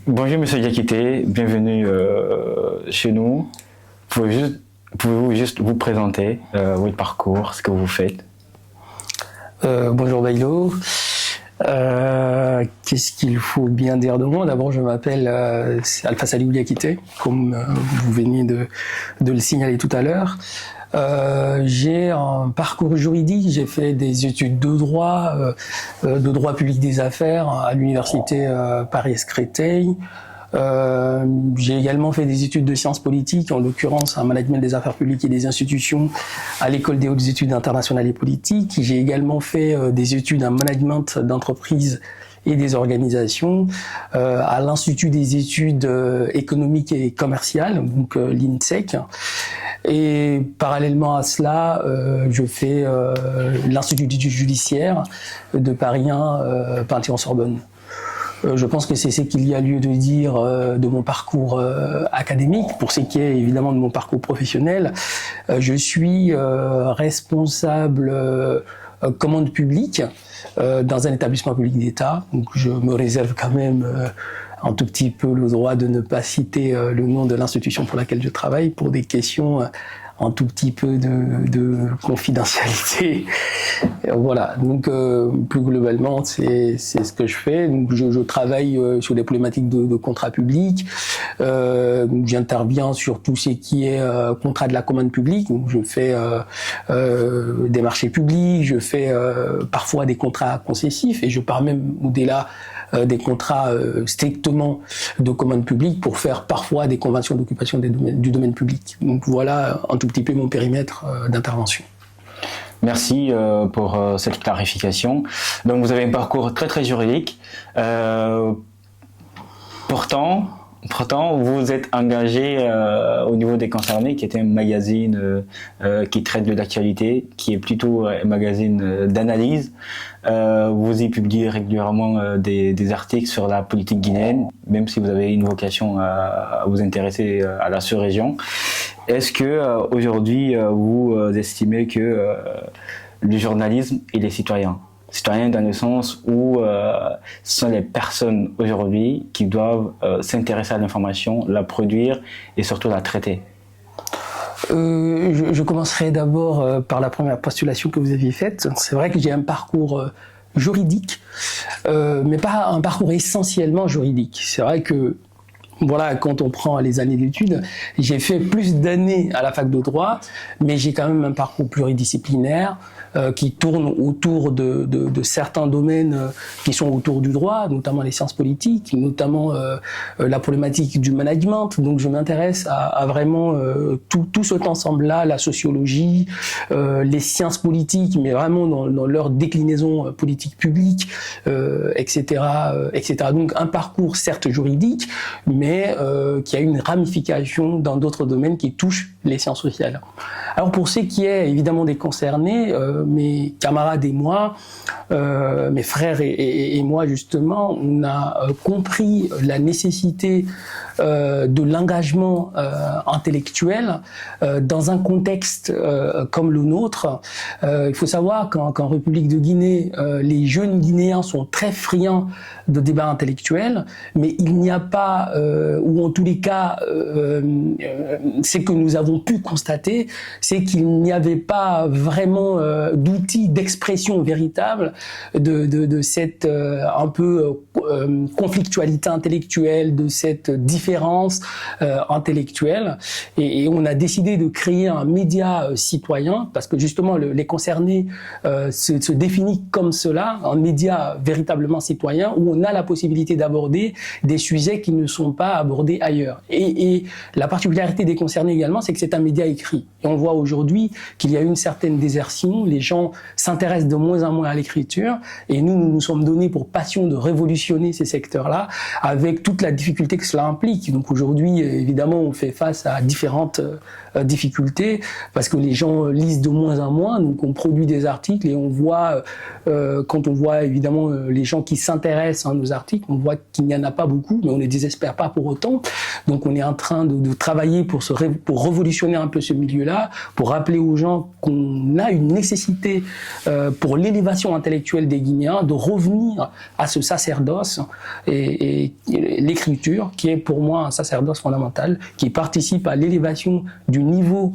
Bonjour Monsieur Diakité, bienvenue chez nous. Pouvez-vous juste vous présenter votre parcours, ce que vous faites? Bonjour Bailo. Qu'est-ce qu'il faut bien dire de moi? D'abord, je m'appelle Alpha Salihou Diakité, comme vous veniez de le signaler tout à l'heure. J'ai un parcours juridique, j'ai fait des études de droit public des affaires à l'université Paris-Créteil. J'ai également fait des études de sciences politiques, en l'occurrence en management des affaires publiques et des institutions à l'école des hautes études internationales et politiques. J'ai également fait des études en management d'entreprises et des organisations à l'Institut des études économiques et commerciales, donc l'INSEC. Et parallèlement à cela, je fais l'Institut d'études judiciaires de Paris 1, Panthéon-Sorbonne. Je pense que c'est ce qu'il y a lieu de dire de mon parcours académique. Pour ce qui est évidemment de mon parcours professionnel, je suis responsable commande publique dans un établissement public d'État. Donc je me réserve quand même un tout petit peu le droit de ne pas citer le nom de l'institution pour laquelle je travaille pour des questions un tout petit peu de confidentialité. Voilà, donc plus globalement, c'est ce que je fais. Donc, je travaille sur des problématiques de contrat public. J'interviens sur tout ce qui est contrat de la commande publique. Donc, je fais des marchés publics, je fais parfois des contrats concessifs et je pars même au-delà des contrats strictement de commande publique pour faire parfois des conventions d'occupation du domaine public. Donc voilà un tout petit peu mon périmètre d'intervention. Merci pour cette clarification. Donc vous avez un parcours très juridique. Pourtant, vous vous êtes engagé au niveau des Concernés, qui est un magazine qui traite de l'actualité, qui est plutôt un magazine d'analyse. Vous y publiez régulièrement des articles sur la politique guinéenne, même si vous avez une vocation à vous intéresser à la sous-région. Est-ce que aujourd'hui vous estimez que le journalisme il est citoyen? Citoyen dans le sens où ce sont les personnes aujourd'hui qui doivent s'intéresser à l'information, la produire et surtout la traiter. Je commencerai d'abord par la première postulation que vous aviez faite. C'est vrai que j'ai un parcours juridique, mais pas un parcours essentiellement juridique. C'est vrai que voilà, quand on prend les années d'études, j'ai fait plus d'années à la fac de droit, mais j'ai quand même un parcours pluridisciplinaire qui tourne autour de certains domaines qui sont autour du droit, notamment les sciences politiques, notamment la problématique du management. Donc je m'intéresse à vraiment tout cet ensemble-là, la sociologie, les sciences politiques, mais vraiment dans leur déclinaison politique publique, etc., etc. Donc un parcours certes juridique, mais qui a une ramification dans d'autres domaines qui touchent les sciences sociales. Alors pour ce qui est évidemment des concernés, mes camarades et moi, mes frères et moi justement, on a compris la nécessité de l'engagement intellectuel dans un contexte comme le nôtre. Il faut savoir qu'en République de Guinée, les jeunes Guinéens sont très friands de débats intellectuels, mais il n'y a pas, ou en tous les cas, ce que nous avons pu constater, c'est qu'il n'y avait pas vraiment d'outils d'expression véritable de cette un peu conflictualité intellectuelle, de cette différence intellectuelle. Et on a décidé de créer un média citoyen, parce que justement les concernés se définissent comme cela, un média véritablement citoyen, où on a la possibilité d'aborder des sujets qui ne sont pas abordés ailleurs. Et la particularité des concernés également, c'est que c'est un média écrit. Et on voit aujourd'hui qu'il y a une certaine désertion, les gens s'intéressent de moins en moins à l'écriture, et nous sommes donnés pour passion de révolutionner ces secteurs-là, avec toute la difficulté que cela implique. Donc aujourd'hui, évidemment, on fait face à différentes difficultés, parce que les gens lisent de moins en moins, donc on produit des articles, et on voit, quand on voit évidemment les gens qui s'intéressent à nos articles, on voit qu'il n'y en a pas beaucoup, mais on ne désespère pas pour autant. Donc on est en train de travailler pour révolutionner révolutionner un peu ce milieu-là, pour rappeler aux gens qu'on a une nécessité pour l'élévation intellectuelle des Guinéens de revenir à ce sacerdoce et l'écriture, qui est pour moi un sacerdoce fondamental, qui participe à l'élévation du niveau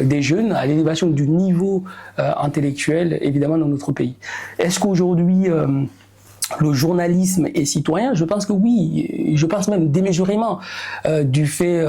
des jeunes, à l'élévation du niveau intellectuel, évidemment, dans notre pays. Est-ce qu'aujourd'hui, le journalisme est citoyen? Je pense que oui, je pense même démesurément. Du fait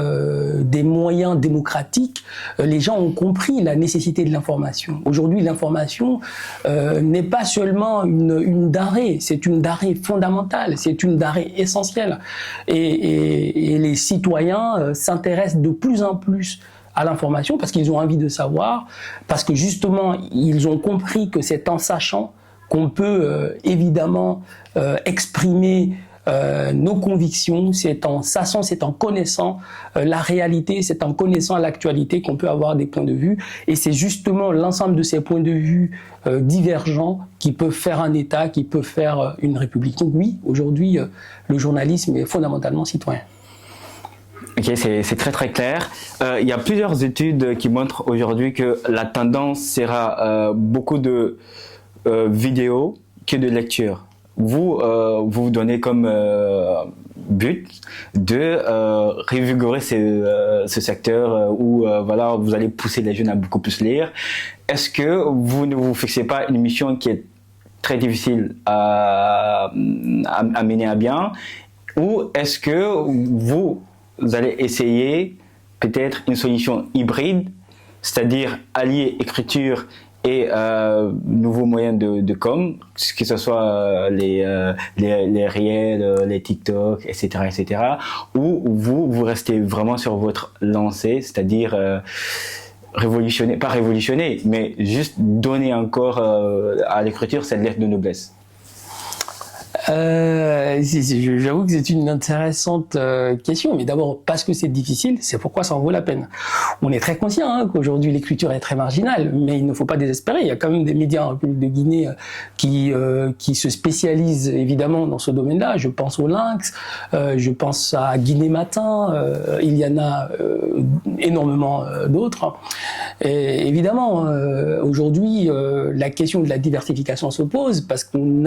des moyens démocratiques, les gens ont compris la nécessité de l'information. Aujourd'hui, l'information n'est pas seulement une denrée, c'est une denrée fondamentale, c'est une denrée essentielle. Et les citoyens s'intéressent de plus en plus à l'information parce qu'ils ont envie de savoir, parce que justement, ils ont compris que c'est en sachant qu'on peut évidemment exprimer nos convictions, c'est en sachant, c'est en connaissant la réalité, c'est en connaissant l'actualité qu'on peut avoir des points de vue. Et c'est justement l'ensemble de ces points de vue divergents qui peuvent faire un État, qui peuvent faire une république. Donc oui, aujourd'hui, le journalisme est fondamentalement citoyen. Ok, c'est très très clair. Il y a plusieurs études qui montrent aujourd'hui que la tendance sera beaucoup de vidéos que de lecture. Vous vous donnez comme but de revigorer ce secteur où voilà, vous allez pousser les jeunes à beaucoup plus lire. Est-ce que vous ne vous fixez pas une mission qui est très difficile à mener à bien, ou est-ce que vous allez essayer peut-être une solution hybride, c'est-à-dire allier écriture et nouveaux moyens de com, que ce soit les réels, les TikTok, etc., où vous restez vraiment sur votre lancée, c'est-à-dire révolutionner, pas révolutionner, mais juste donner encore à l'écriture cette lettre de noblesse. J'avoue que c'est une intéressante question, mais d'abord parce que c'est difficile, c'est pourquoi ça en vaut la peine. On est très conscient qu'aujourd'hui l'écriture est très marginale, mais il ne faut pas désespérer. Il y a quand même des médias en République de Guinée qui se spécialisent évidemment dans ce domaine-là. Je pense au Lynx, je pense à Guinée Matin, il y en a énormément d'autres. Et évidemment, aujourd'hui, la question de la diversification se pose parce il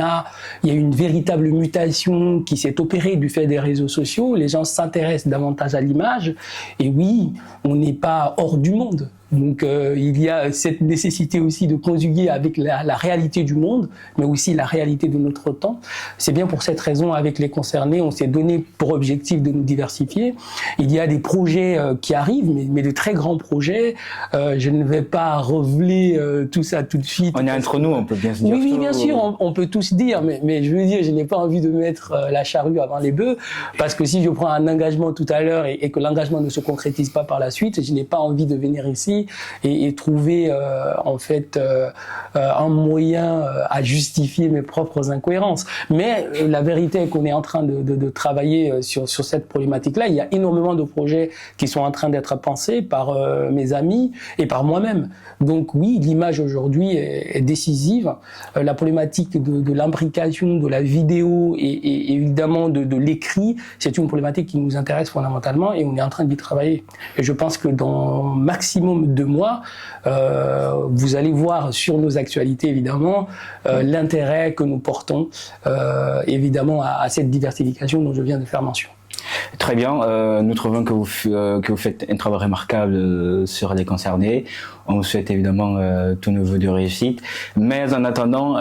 y a une véritable mutation qui s'est opérée du fait des réseaux sociaux. Les gens s'intéressent davantage à l'image. Et oui, on n'est pas hors du monde. Donc il y a cette nécessité aussi de conjuguer avec la réalité du monde, mais aussi la réalité de notre temps. C'est bien pour cette raison, avec les concernés, on s'est donné pour objectif de nous diversifier. Il y a des projets qui arrivent, mais de très grands projets. Je ne vais pas révéler tout ça tout de suite. On est entre nous, on peut bien se dire. Oui, bien sûr, on peut tous dire, mais je veux dire, je n'ai pas envie de mettre la charrue avant les bœufs, parce que si je prends un engagement tout à l'heure et que l'engagement ne se concrétise pas par la suite, je n'ai pas envie de venir ici et trouver en fait un moyen à justifier mes propres incohérences. Mais la vérité est qu'on est en train de travailler sur cette problématique-là. Il y a énormément de projets qui sont en train d'être pensés par mes amis et par moi-même. Donc oui, l'image aujourd'hui est décisive. La problématique de l'imbrication de la vidéo et évidemment de l'écrit, c'est une problématique qui nous intéresse fondamentalement et on est en train d'y travailler. Et je pense que dans maximum de mois, vous allez voir sur nos actualités évidemment l'intérêt que nous portons évidemment à cette diversification dont je viens de faire mention. Très bien, nous trouvons que vous faites un travail remarquable sur les concernés. On vous souhaite évidemment tous nos vœux de réussite. Mais en attendant,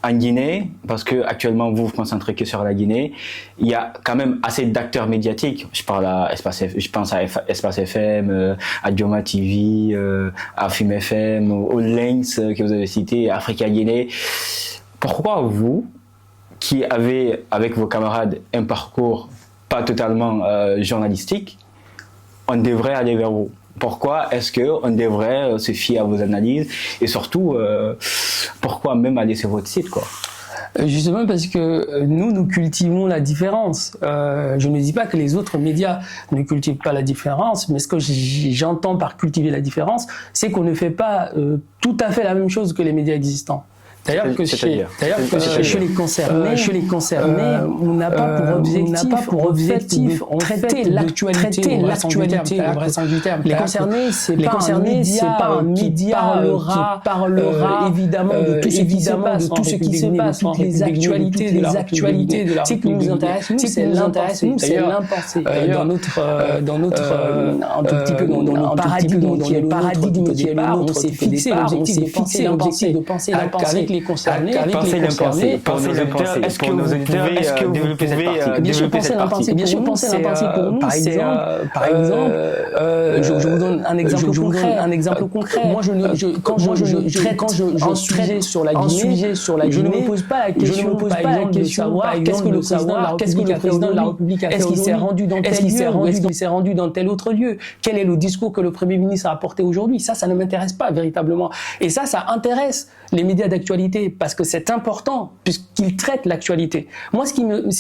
en Guinée, parce que actuellement vous vous concentrez que sur la Guinée, il y a quand même assez d'acteurs médiatiques. Je pense à Espace FM, à Dioma TV, à Film FM, au Lynx que vous avez cité, à Africa Guinée. Pourquoi vous, qui avez avec vos camarades un parcours pas totalement journalistique, on devrait aller vers vous? Pourquoi est-ce qu'on devrait se fier à vos analyses? Et surtout, pourquoi même aller sur votre site, quoi? Justement parce que nous cultivons la différence. Je ne dis pas que les autres médias ne cultivent pas la différence, mais ce que j'entends par cultiver la différence, c'est qu'on ne fait pas tout à fait la même chose que les médias existants. D'ailleurs que chez les concernés, on n'a pas pour objectif en traiter l'actualité au vrai sens du terme. Les concernés, c'est pas un média qui parlera évidemment de tout ce qui se passe, toutes les actualités de la République. Ce qui nous intéresse, c'est l'impensé. Dans notre un tout petit peu dans le paradigme qui est le paradigme, on s'est fixé l'objectif de penser l'impensé. Les concernés, penser l'impensé. Est-ce que vous pouvez développer cette partie? Bien sûr, penser l'impensé pour nous, par exemple, je vous donne un exemple concret. Moi, quand je traite un sujet sur la Guinée, je ne me pose pas la question, par exemple, de savoir qu'est-ce que le président de la République a fait, est-ce qu'il s'est rendu dans tel lieu, ou est-ce qu'il s'est rendu dans tel autre lieu, quel est le discours que le Premier ministre a apporté aujourd'hui. Ça ne m'intéresse pas véritablement. Et ça intéresse les médias d'actualité parce que c'est important puisqu'ils traitent l'actualité. Moi, ce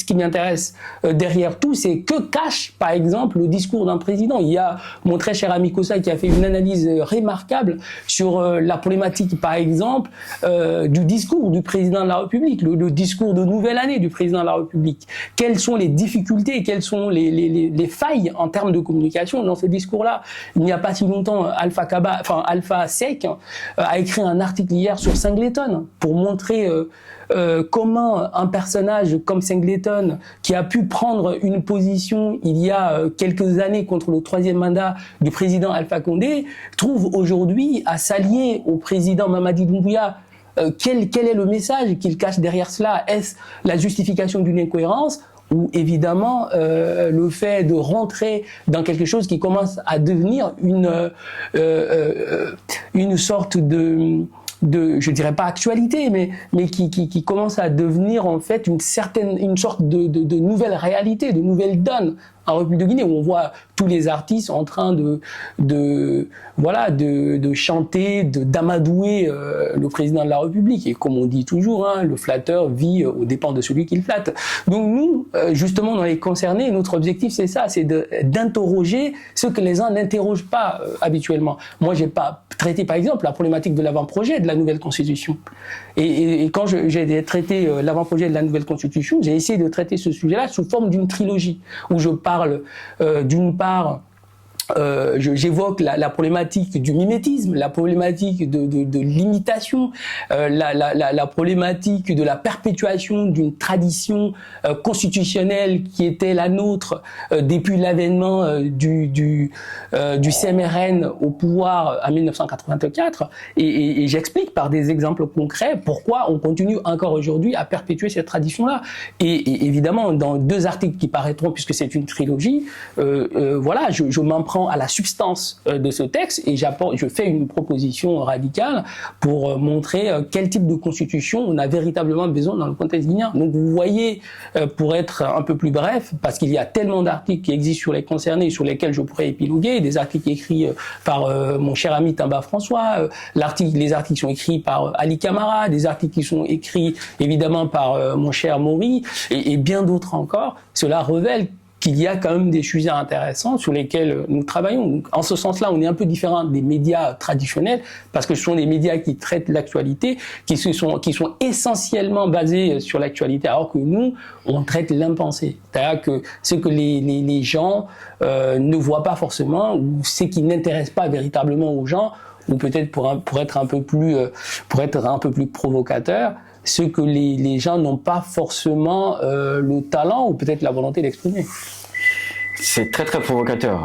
qui m'intéresse derrière tout, c'est que cache, par exemple, le discours d'un président. Il y a mon très cher ami Kossa qui a fait une analyse remarquable sur la problématique, par exemple, du discours du président de la République, le discours de nouvelle année du président de la République. Quelles sont les difficultés, quelles sont les failles en termes de communication dans ce discours-là? Il n'y a pas si longtemps, Alpha Sek a écrit un article hier sur Singleton pour montrer comment un personnage comme Singleton, qui a pu prendre une position il y a quelques années contre le 3e mandat du président Alpha Condé, trouve aujourd'hui à s'allier au président Mamadi Doumbouya. Quel est le message qu'il cache derrière cela? Est-ce la justification d'une incohérence ou évidemment le fait de rentrer dans quelque chose qui commence à devenir une sorte de je dirais pas actualité, mais qui commence à devenir en fait une sorte de nouvelle réalité, de nouvelle donne en République de Guinée, où on voit tous les artistes en train de chanter, d'amadouer le président de la République. Et comme on dit toujours, le flatteur vit aux dépens de celui qu'il flatte. Donc nous, justement, dans les concernés, notre objectif, c'est ça, c'est d'interroger ce que les uns n'interrogent pas habituellement. Moi, j'ai pas traité, par exemple, la problématique de l'avant-projet de la nouvelle Constitution. Et quand j'ai traité l'avant-projet de la nouvelle Constitution, j'ai essayé de traiter ce sujet-là sous forme d'une trilogie, où je parle d'une part, j'évoque la problématique du mimétisme, la problématique de l'imitation, la problématique de la perpétuation d'une tradition constitutionnelle qui était la nôtre depuis l'avènement du CMRN au pouvoir en 1984, et j'explique par des exemples concrets pourquoi on continue encore aujourd'hui à perpétuer cette tradition-là. Et évidemment, dans 2 articles qui paraîtront, puisque c'est une trilogie, voilà, je m'en prends à la substance de ce texte et je fais une proposition radicale pour montrer quel type de constitution on a véritablement besoin dans le contexte guinéen. Donc vous voyez, pour être un peu plus bref, parce qu'il y a tellement d'articles qui existent sur les concernés, sur lesquels je pourrais épiloguer, des articles écrits par mon cher ami Tamba François, les articles sont écrits par Ali Camara, des articles qui sont écrits évidemment par mon cher Maury et bien d'autres encore. Cela révèle qu'il y a quand même des sujets intéressants sur lesquels nous travaillons. Donc, en ce sens-là, on est un peu différent des médias traditionnels parce que ce sont des médias qui traitent l'actualité, qui sont essentiellement basés sur l'actualité, alors que nous, on traite l'impensé. C'est-à-dire que ce que les gens ne voient pas forcément ou ce qui n'intéresse pas véritablement aux gens, ou peut-être pour être un peu plus provocateur, ce que les gens n'ont pas forcément le talent ou peut-être la volonté d'exprimer. C'est très très provocateur.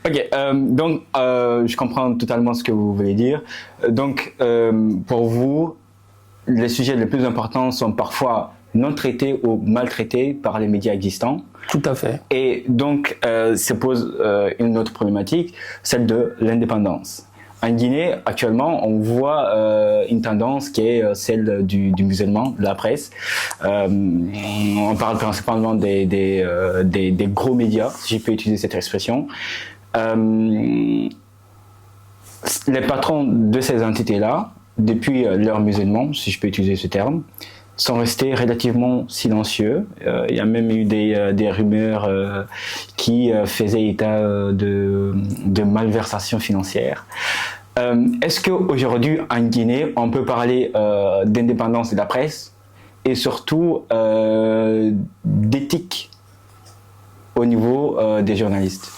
Ok, donc je comprends totalement ce que vous voulez dire. Donc pour vous, les sujets les plus importants sont parfois non traités ou maltraités par les médias existants. Tout à fait. Et donc se pose une autre problématique, celle de l'indépendance. En Guinée, actuellement, on voit une tendance qui est celle du musulman, de la presse. On parle principalement des gros médias, si je peux utiliser cette expression. Les patrons de ces entités-là, depuis leur musulman, si je peux utiliser ce terme, sont restés relativement silencieux. Il y a même eu des rumeurs qui faisaient état de malversation financière. Est-ce qu'aujourd'hui, en Guinée, on peut parler d'indépendance de la presse et surtout d'éthique au niveau des journalistes?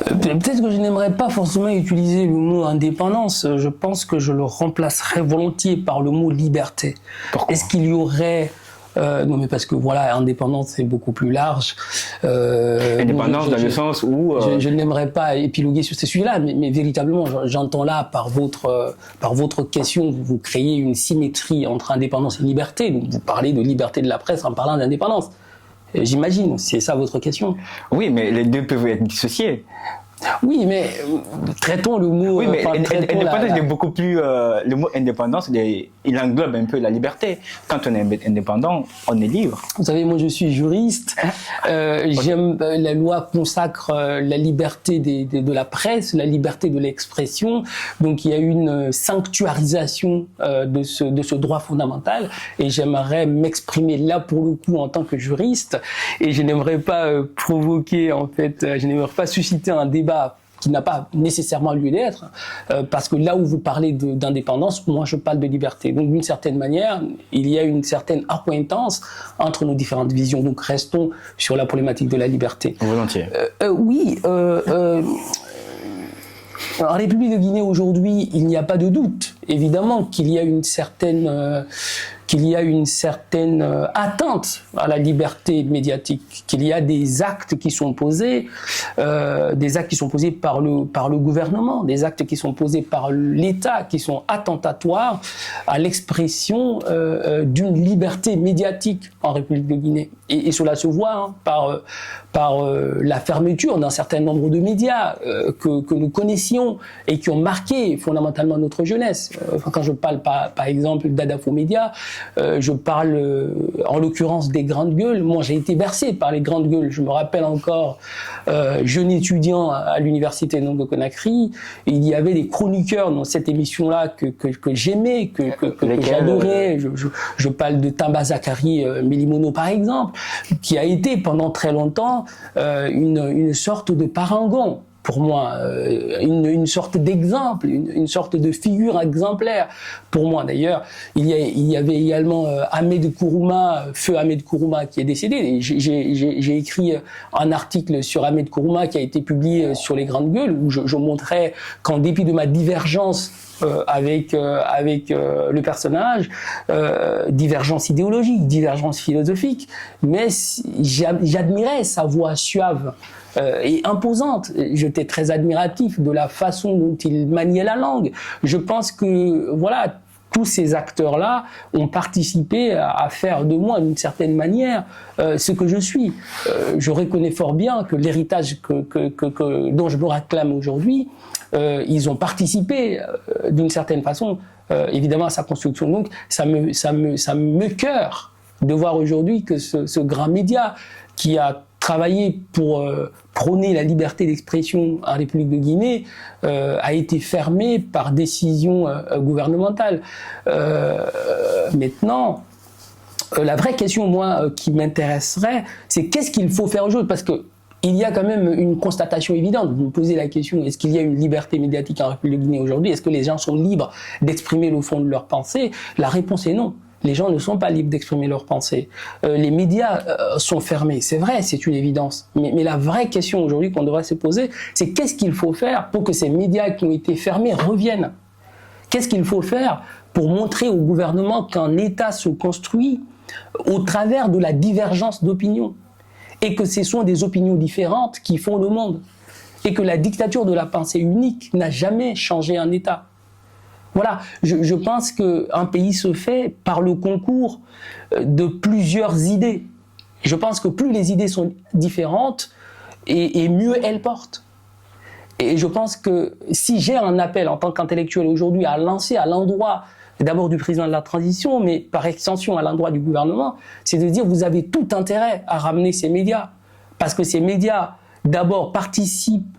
Peut-être que je n'aimerais pas forcément utiliser le mot indépendance. Je pense que je le remplacerais volontiers par le mot liberté. Pourquoi? Est-ce qu'il y aurait... non, mais parce que voilà, indépendance, c'est beaucoup plus large. Indépendance dans le sens où... Je n'aimerais pas épiloguer sur ces sujets-là, mais véritablement, j'entends là, par votre question, vous créez une symétrie entre indépendance et liberté. Donc vous parlez de liberté de la presse en parlant d'indépendance. J'imagine, c'est ça votre question. Oui, mais les deux peuvent être dissociés. Oui, mais traitons le mot... Oui, mais indépendance est beaucoup plus... le mot indépendance, il englobe un peu la liberté. Quand on est indépendant, on est libre. Vous savez, moi je suis juriste. J'aime la loi consacre la liberté de la presse, la liberté de l'expression. Donc il y a une sanctuarisation de ce droit fondamental. Et j'aimerais m'exprimer là pour le coup en tant que juriste. Et je n'aimerais pas provoquer, en fait, je n'aimerais pas susciter un débat qui n'a pas nécessairement lieu d'être, parce que là où vous parlez d'indépendance, moi je parle de liberté. Donc d'une certaine manière, il y a une certaine accointance entre nos différentes visions. Donc restons sur la problématique de la liberté. Volontiers. Oui, en République de Guinée aujourd'hui, il n'y a pas de doute, évidemment, qu'il y a une certaine atteinte à la liberté médiatique, qu'il y a des actes qui sont posés, par le gouvernement, des actes qui sont posés par l'État, qui sont attentatoires à l'expression d'une liberté médiatique en République de Guinée. Et cela se voit par la fermeture d'un certain nombre de médias que nous connaissions et qui ont marqué fondamentalement notre jeunesse. Quand je parle par exemple d'Adafo Média, je parle en l'occurrence des grandes gueules. Moi j'ai été bercé par les grandes gueules. Je me rappelle encore, jeune étudiant à l'université de Conakry, il y avait des chroniqueurs dans cette émission-là que j'aimais, que j'adorais. Je parle de Tamba Zakari Milimono par exemple, qui a été pendant très longtemps une sorte de parangon pour moi, une sorte d'exemple, une sorte de figure exemplaire pour moi. D'ailleurs, il y avait également Ahmed Kourouma, feu Ahmed Kourouma, qui est décédé. J'ai écrit un article sur Ahmed Kourouma qui a été publié sur les grandes gueules, où je montrais qu'en dépit de ma divergence avec le personnage, divergence idéologique, divergence philosophique, mais j'admirais sa voix suave et imposante. J'étais très admiratif de la façon dont il maniait la langue. Je pense que voilà, tous ces acteurs-là ont participé à faire de moi, d'une certaine manière, ce que je suis. Je reconnais fort bien que l'héritage dont je me réclame aujourd'hui, ils ont participé d'une certaine façon, évidemment, à sa construction. Donc, ça me cœur de voir aujourd'hui que ce grand média qui a travaillé pour prôner la liberté d'expression en République de Guinée a été fermé par décision gouvernementale. Maintenant, la vraie question, moi, qui m'intéresserait, c'est qu'est-ce qu'il faut faire aujourd'hui? Parce que il y a quand même une constatation évidente. Vous me posez la question, est-ce qu'il y a une liberté médiatique en République de Guinée aujourd'hui? Est-ce que les gens sont libres d'exprimer le fond de leur pensée? La réponse est non. Les gens ne sont pas libres d'exprimer leurs pensées. Les médias sont fermés, c'est vrai, c'est une évidence. Mais la vraie question aujourd'hui qu'on devrait se poser, c'est qu'est-ce qu'il faut faire pour que ces médias qui ont été fermés reviennent? Qu'est-ce qu'il faut faire pour montrer au gouvernement qu'un État se construit au travers de la divergence d'opinions? Et que ce sont des opinions différentes qui font le monde. Et que la dictature de la pensée unique n'a jamais changé un État. Voilà, je pense qu'un pays se fait par le concours de plusieurs idées. Je pense que plus les idées sont différentes, et mieux elles portent. Et je pense que si j'ai un appel en tant qu'intellectuel aujourd'hui à lancer à l'endroit d'abord du président de la transition, mais par extension à l'endroit du gouvernement, c'est de dire vous avez tout intérêt à ramener ces médias. Parce que ces médias, d'abord, participent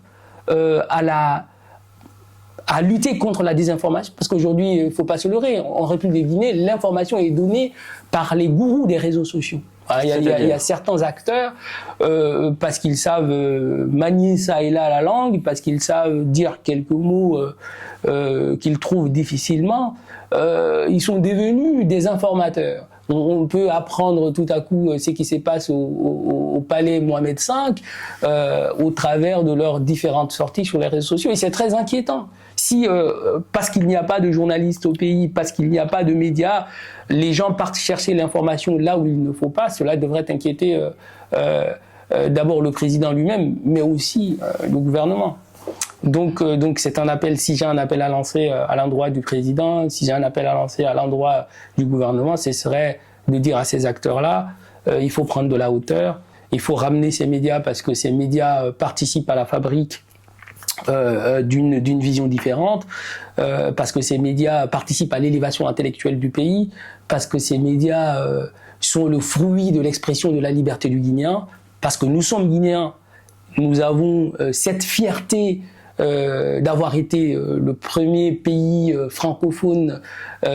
à lutter contre la désinformation, parce qu'aujourd'hui, il ne faut pas se leurrer, en République de Guinée, l'information est donnée par les gourous des réseaux sociaux. Voilà, il y a certains acteurs, parce qu'ils savent manier ça et là la langue, parce qu'ils savent dire quelques mots qu'ils trouvent difficilement, ils sont devenus des informateurs. On peut apprendre tout à coup ce qui se passe au palais Mohamed V au travers de leurs différentes sorties sur les réseaux sociaux. Et c'est très inquiétant. Si, parce qu'il n'y a pas de journalistes au pays, parce qu'il n'y a pas de médias, les gens partent chercher l'information là où il ne faut pas, cela devrait inquiéter d'abord le président lui-même, mais aussi le gouvernement. Donc c'est un appel, si j'ai un appel à lancer à l'endroit du président, si j'ai un appel à lancer à l'endroit du gouvernement, ce serait de dire à ces acteurs-là, il faut prendre de la hauteur, il faut ramener ces médias parce que ces médias participent à la fabrique d'une vision différente, parce que ces médias participent à l'élévation intellectuelle du pays, parce que ces médias sont le fruit de l'expression de la liberté du Guinéen, parce que nous sommes Guinéens, nous avons cette fierté d'avoir été le premier pays francophone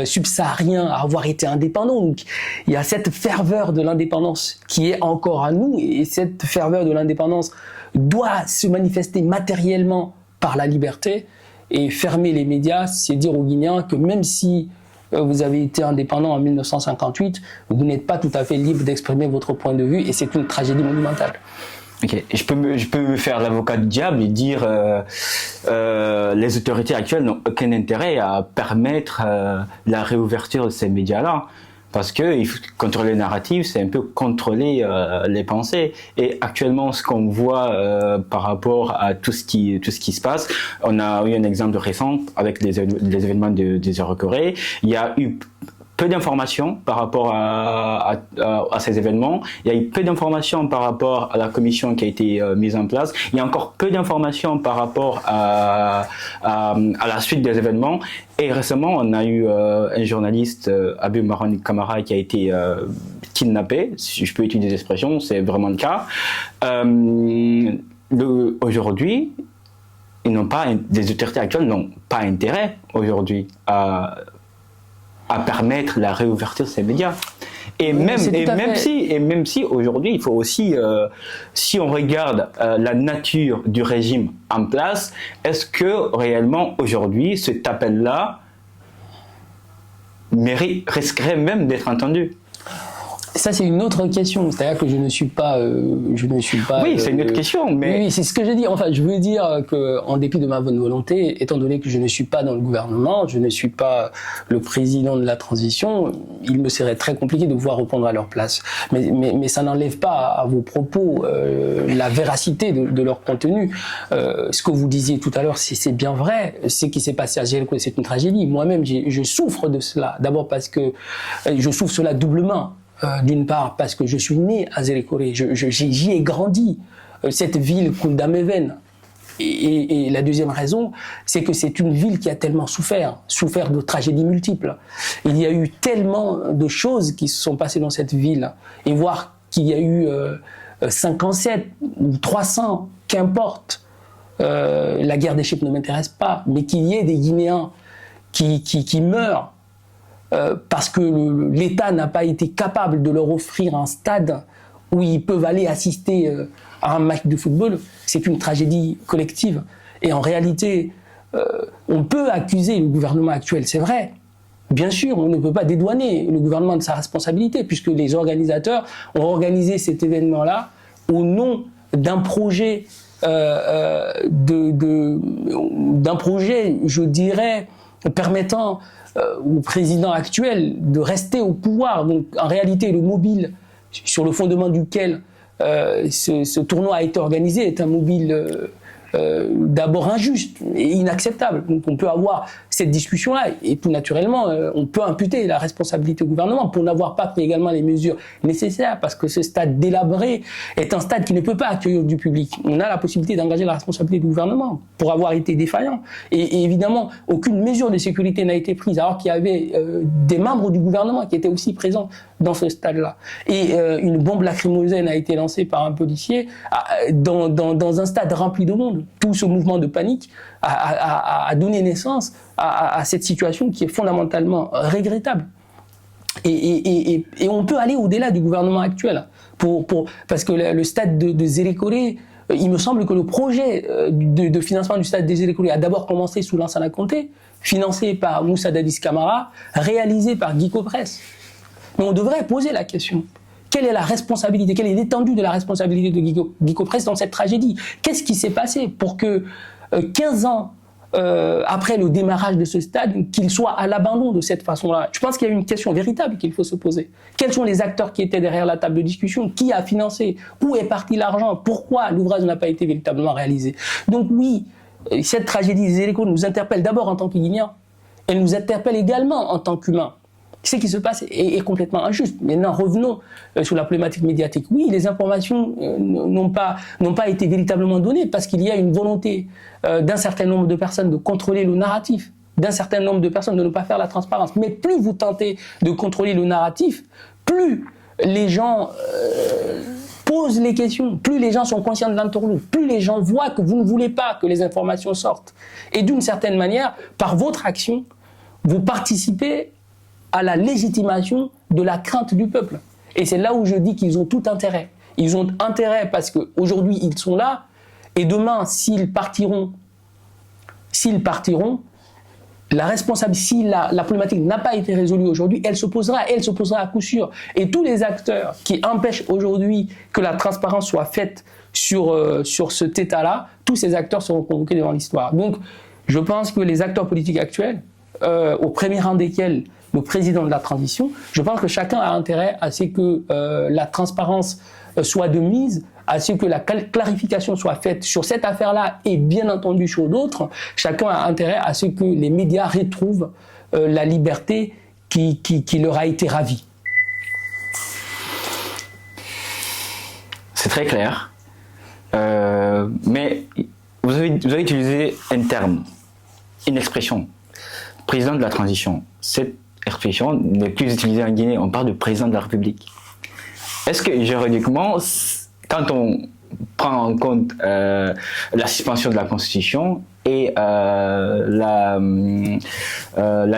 subsaharien à avoir été indépendant. Donc, il y a cette ferveur de l'indépendance qui est encore à nous, et cette ferveur de l'indépendance doit se manifester matériellement par la liberté. Et fermer les médias, c'est dire aux Guinéens que même si vous avez été indépendant en 1958, vous n'êtes pas tout à fait libre d'exprimer votre point de vue, et c'est une tragédie monumentale. Ok, je peux me faire l'avocat du diable et dire les autorités actuelles n'ont aucun intérêt à permettre la réouverture de ces médias-là. Parce que il faut contrôler le narratif, c'est un peu contrôler les pensées. Et actuellement, ce qu'on voit par rapport à tout ce qui se passe, on a eu un exemple récent avec les événements des Eurocorées. Il y a eu peu d'informations par rapport à ces événements. Il y a eu peu d'informations par rapport à la commission qui a été mise en place. Il y a encore peu d'informations par rapport à la suite des événements. Et récemment, on a eu un journaliste, Abou Maran Kamara, qui a été kidnappé, si je peux utiliser l'expression, c'est vraiment le cas. Aujourd'hui, les autorités actuelles n'ont pas intérêt aujourd'hui à permettre la réouverture de ces médias. Et même si aujourd'hui, il faut aussi, si on regarde la nature du régime en place, est-ce que réellement aujourd'hui, cet appel-là risquerait même d'être entendu? Ça, c'est une autre question. C'est-à-dire que je ne suis pas. Oui, c'est une autre question, mais. Oui, c'est ce que je dis. Enfin, je veux dire que, en dépit de ma bonne volonté, étant donné que je ne suis pas dans le gouvernement, je ne suis pas le président de la transition, il me serait très compliqué de pouvoir répondre à leur place. Mais ça n'enlève pas à vos propos la véracité de leur contenu. Ce que vous disiez tout à l'heure, c'est bien vrai. Ce qui s'est passé à Gelco, c'est une tragédie. Moi-même, je souffre de cela. D'abord parce que je souffre cela doublement. D'une part parce que je suis né à Zélékoré, j'y ai grandi, cette ville coule dans mes veines. Et la deuxième raison, c'est que c'est une ville qui a tellement souffert de tragédies multiples. Il y a eu tellement de choses qui se sont passées dans cette ville, et voir qu'il y a eu 57 ou 300, qu'importe, la guerre des Chips ne m'intéresse pas, mais qu'il y ait des Guinéens qui meurent, parce que l'État n'a pas été capable de leur offrir un stade où ils peuvent aller assister à un match de football, c'est une tragédie collective. Et en réalité, on peut accuser le gouvernement actuel, c'est vrai. Bien sûr, on ne peut pas dédouaner le gouvernement de sa responsabilité, puisque les organisateurs ont organisé cet événement-là au nom d'un projet, d'un projet, je dirais, permettant au président actuel de rester au pouvoir. Donc en réalité, le mobile sur le fondement duquel ce tournoi a été organisé est un mobile d'abord injuste et inacceptable. Donc on peut avoir cette discussion-là et tout naturellement, on peut imputer la responsabilité au gouvernement pour n'avoir pas pris également les mesures nécessaires, parce que ce stade délabré est un stade qui ne peut pas accueillir du public. On a la possibilité d'engager la responsabilité du gouvernement pour avoir été défaillant. Et évidemment, aucune mesure de sécurité n'a été prise, alors qu'il y avait des membres du gouvernement qui étaient aussi présents dans ce stade-là. Et une bombe lacrymogène a été lancée par un policier dans un stade rempli de monde. Tout ce mouvement de panique a donné naissance à cette situation qui est fondamentalement regrettable. Et on peut aller au-delà du gouvernement actuel. Parce que le stade de Zélékoré, il me semble que le projet de financement du stade de Zélékoré a d'abord commencé sous Lansana Conté, financé par Moussa Dadis Camara, réalisé par Guy Copresse. Mais on devrait poser la question. Quelle est la responsabilité, quelle est l'étendue de la responsabilité de Guy Copresse dans cette tragédie? Qu'est-ce qui s'est passé pour que 15 ans après le démarrage de ce stade, qu'il soit à l'abandon de cette façon-là? Je pense qu'il y a une question véritable qu'il faut se poser. Quels sont les acteurs qui étaient derrière la table de discussion? Qui a financé? Où est parti l'argent? Pourquoi l'ouvrage n'a pas été véritablement réalisé? Donc oui, cette tragédie des Zéléko nous interpelle d'abord en tant que Guinéens. Elle nous interpelle également en tant qu'humains. Ce qui se passe est complètement injuste. Maintenant, revenons sur la problématique médiatique. Oui, les informations n'ont pas été véritablement données parce qu'il y a une volonté d'un certain nombre de personnes de contrôler le narratif, d'un certain nombre de personnes de ne pas faire la transparence. Mais plus vous tentez de contrôler le narratif, plus les gens posent les questions, plus les gens sont conscients de l'entourloupe, plus les gens voient que vous ne voulez pas que les informations sortent. Et d'une certaine manière, par votre action, vous participez à la légitimation de la crainte du peuple. Et c'est là où je dis qu'ils ont tout intérêt. Ils ont intérêt parce qu'aujourd'hui, ils sont là, et demain, s'ils partiront, la responsabilité, si la problématique n'a pas été résolue aujourd'hui, elle se posera à coup sûr. Et tous les acteurs qui empêchent aujourd'hui que la transparence soit faite sur cet état-là, tous ces acteurs seront convoqués devant l'histoire. Donc, je pense que les acteurs politiques actuels, au premier rang desquels le président de la transition, je pense que chacun a intérêt à ce que la transparence soit de mise, à ce que la clarification soit faite sur cette affaire-là et bien entendu sur d'autres. Chacun a intérêt à ce que les médias retrouvent la liberté qui leur a été ravie. C'est très clair. Mais vous avez utilisé un terme, une expression, président de la transition. Cette expression n'est plus utilisée en Guinée, on parle de président de la République. Est-ce que juridiquement, quand on prend en compte la suspension de la Constitution et la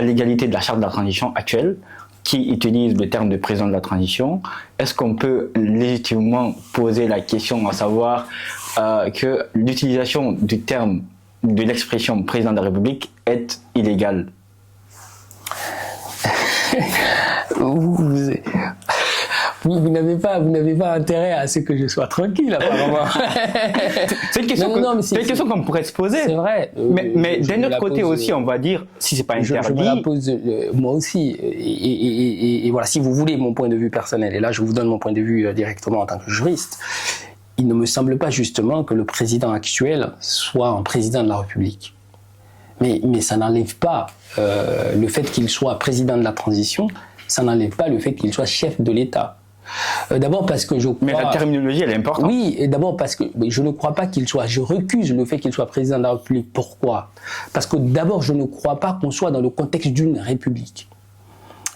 légalité de la charte de la transition actuelle, qui utilise le terme de président de la transition, est-ce qu'on peut légitimement poser la question à savoir que l'utilisation du terme, de l'expression président de la République est illégale? Vous n'avez pas intérêt à ce que je sois tranquille, apparemment. C'est une question qu'on pourrait se poser. C'est vrai. Mais d'un autre côté aussi, on va dire, si c'est pas interdit. Je me la pose moi aussi. Et voilà, si vous voulez mon point de vue personnel, et là je vous donne mon point de vue directement en tant que juriste, il ne me semble pas justement que le président actuel soit un président de la République. Mais ça n'enlève pas le fait qu'il soit président de la transition, ça n'enlève pas le fait qu'il soit chef de l'État. D'abord parce que je crois... Mais la terminologie, elle est importante. Oui, et d'abord parce que je ne crois pas qu'il soit... Je recuse le fait qu'il soit président de la République. Pourquoi? Parce que d'abord, je ne crois pas qu'on soit dans le contexte d'une République.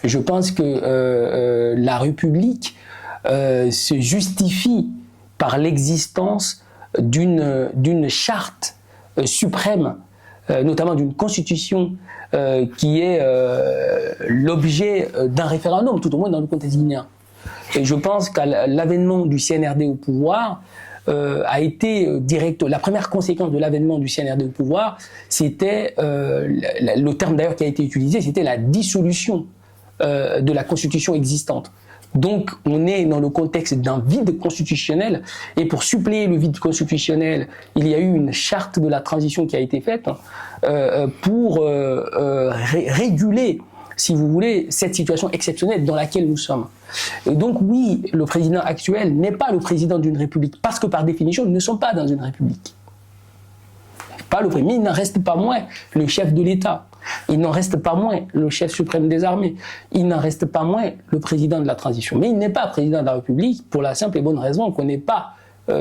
Je pense que la République se justifie par l'existence d'une charte suprême, notamment d'une constitution qui est l'objet d'un référendum, tout au moins dans le contexte guinéen. Et je pense qu'à l'avènement du CNRD au pouvoir a été direct. La première conséquence de l'avènement du CNRD au pouvoir, c'était le terme d'ailleurs qui a été utilisé, c'était la dissolution de la constitution existante. Donc, on est dans le contexte d'un vide constitutionnel, et pour suppléer le vide constitutionnel, il y a eu une charte de la transition qui a été faite pour réguler, si vous voulez, cette situation exceptionnelle dans laquelle nous sommes. Et donc, oui, le président actuel n'est pas le président d'une république, parce que par définition, nous ne sommes pas dans une république. Pas le président, mais il n'en reste pas moins le chef de l'État. Il n'en reste pas moins le chef suprême des armées. Il n'en reste pas moins le président de la transition. Mais il n'est pas président de la République pour la simple et bonne raison qu'on n'est pas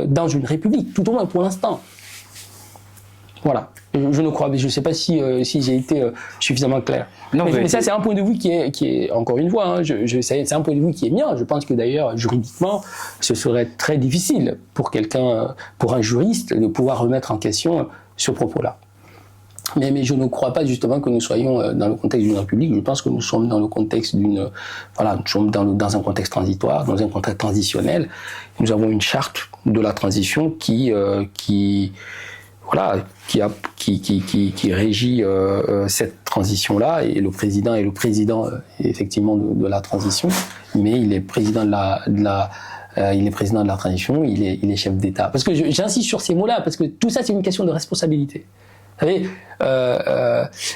dans une République, tout au moins pour l'instant. Voilà. Je ne crois, je ne sais pas si j'ai été suffisamment clair. Non, mais ça, c'est un point de vue qui est encore une fois, hein, c'est un point de vue qui est mien. Je pense que d'ailleurs, juridiquement, ce serait très difficile pour quelqu'un, pour un juriste, de pouvoir remettre en question ce propos-là. Mais je ne crois pas justement que nous soyons dans le contexte d'une république. Je pense que nous sommes dans le contexte d'une, voilà, nous sommes dans un contexte transitoire, dans un contexte transitionnel. Nous avons une charte de la transition qui régit cette transition-là, et le président est le président effectivement de la transition, mais il est président il est président de la transition, il est chef d'État. Parce que j'insiste sur ces mots-là, parce que tout ça c'est une question de responsabilité. Vous savez,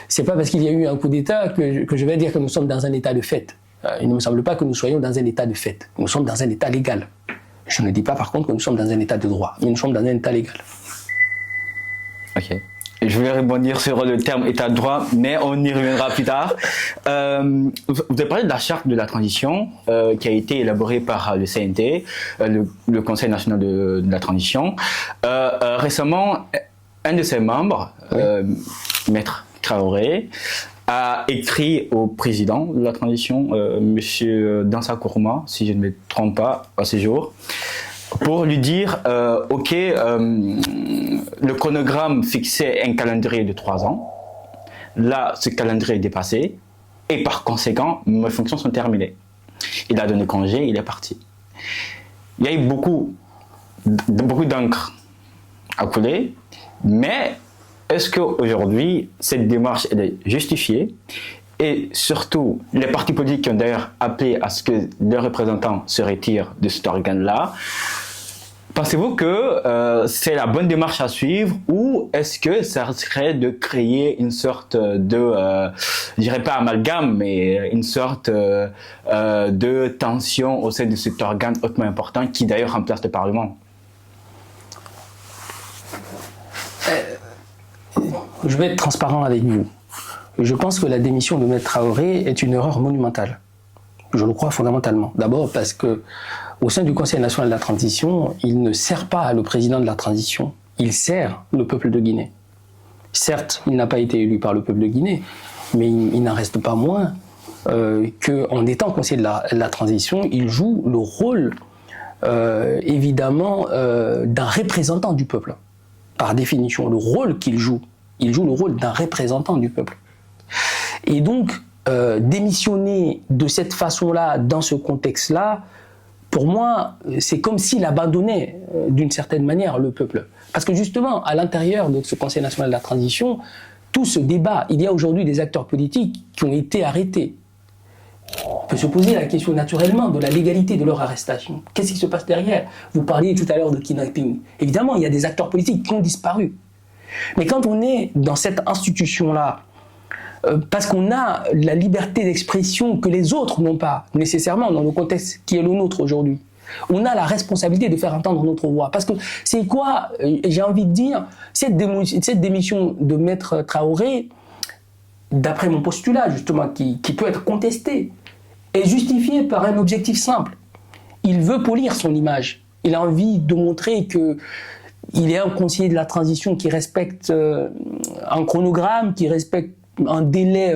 c'est pas parce qu'il y a eu un coup d'État que je vais dire que nous sommes dans un état de fait. Il ne me semble pas que nous soyons dans un état de fait. Nous sommes dans un état légal. Je ne dis pas par contre que nous sommes dans un état de droit, mais nous sommes dans un état légal. Ok. Je voulais rebondir sur le terme état de droit, mais on y reviendra plus tard. Vous avez parlé de la charte de la transition qui a été élaborée par le CNT, le Conseil national de la transition. Récemment, un de ses membres, Maître Traoré, a écrit au président de la transition, Monsieur Dansa Kourma, si je ne me trompe pas, à ce jour, pour lui dire, ok, le chronogramme fixait un calendrier de 3 ans. Là, ce calendrier est dépassé et par conséquent, mes fonctions sont terminées. Il a donné congé, il est parti. Il y a eu beaucoup d'encre à couler, mais est-ce qu'aujourd'hui, cette démarche elle est justifiée? Et surtout, les partis politiques qui ont d'ailleurs appelé à ce que leurs représentants se retirent de cet organe-là, pensez-vous que c'est la bonne démarche à suivre, ou est-ce que ça serait de créer une sorte de, je dirais pas amalgame, mais une sorte de tension au sein de cet organe hautement important qui d'ailleurs remplace le Parlement? Je vais être transparent avec vous. Je pense que la démission de Maître Traoré est une erreur monumentale. Je le crois fondamentalement. D'abord parce que au sein du Conseil national de la transition, il ne sert pas le président de la transition, il sert le peuple de Guinée. Certes, il n'a pas été élu par le peuple de Guinée, mais il n'en reste pas moins qu'en étant conseiller de la transition, il joue le rôle évidemment d'un représentant du peuple. Par définition, le rôle qu'il joue, il joue le rôle d'un représentant du peuple. Et donc, démissionner de cette façon-là, dans ce contexte-là, pour moi, c'est comme s'il abandonnait d'une certaine manière le peuple. Parce que justement, à l'intérieur de ce Conseil national de la transition, tout ce débat, il y a aujourd'hui des acteurs politiques qui ont été arrêtés. On peut se poser la question naturellement de la légalité de leur arrestation. Qu'est-ce qui se passe derrière? Vous parliez tout à l'heure de kidnapping. Évidemment, il y a des acteurs politiques qui ont disparu. Mais quand on est dans cette institution-là, parce qu'on a la liberté d'expression que les autres n'ont pas nécessairement dans le contexte qui est le nôtre aujourd'hui, on a la responsabilité de faire entendre notre voix. Parce que c'est quoi, j'ai envie de dire, cette démission de Maître Traoré, d'après mon postulat justement, qui peut être contesté, est justifiée par un objectif simple. Il veut polir son image. Il a envie de montrer que il est un conseiller de la transition qui respecte un chronogramme, qui respecte un délai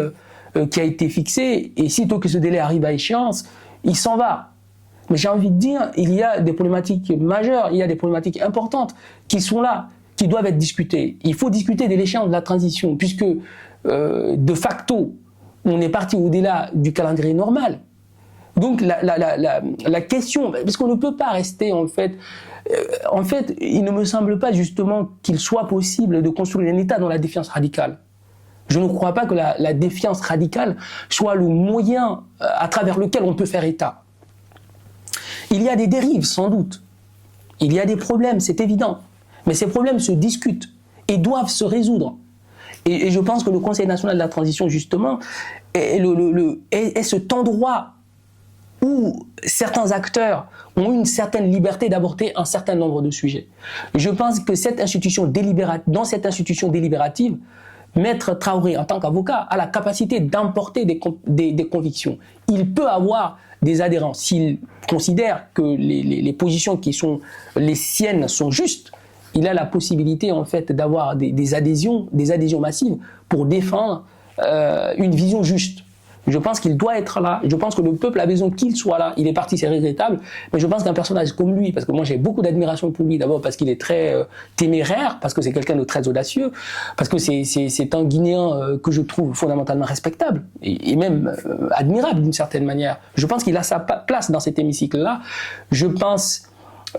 qui a été fixé, et sitôt que ce délai arrive à échéance, il s'en va. Mais j'ai envie de dire, il y a des problématiques majeures, il y a des problématiques importantes qui sont là, qui doivent être discutées. Il faut discuter de l'échéance de la transition, puisque de facto, on est parti au-delà du calendrier normal. Donc la question, parce qu'on ne peut pas rester en fait, il ne me semble pas justement qu'il soit possible de construire un État dans la défiance radicale. Je ne crois pas que la défiance radicale soit le moyen à travers lequel on peut faire État. Il y a des dérives, sans doute. Il y a des problèmes, c'est évident. Mais ces problèmes se discutent et doivent se résoudre. Et je pense que le Conseil national de la transition, justement, est cet endroit où certains acteurs ont une certaine liberté d'aborder un certain nombre de sujets. Je pense que dans cette institution délibérative, Maître Traoré, en tant qu'avocat, a la capacité d'emporter des convictions. Il peut avoir des adhérents. S'il considère que les positions qui sont les siennes sont justes, il a la possibilité en fait d'avoir des adhésions massives pour défendre une vision juste. Je pense qu'il doit être là. Je pense que le peuple a besoin qu'il soit là. Il est parti, c'est regrettable. Mais je pense qu'un personnage comme lui, parce que moi j'ai beaucoup d'admiration pour lui, d'abord parce qu'il est très téméraire, parce que c'est quelqu'un de très audacieux, parce que c'est un Guinéen que je trouve fondamentalement respectable et même admirable d'une certaine manière. Je pense qu'il a sa place dans cet hémicycle-là. Je pense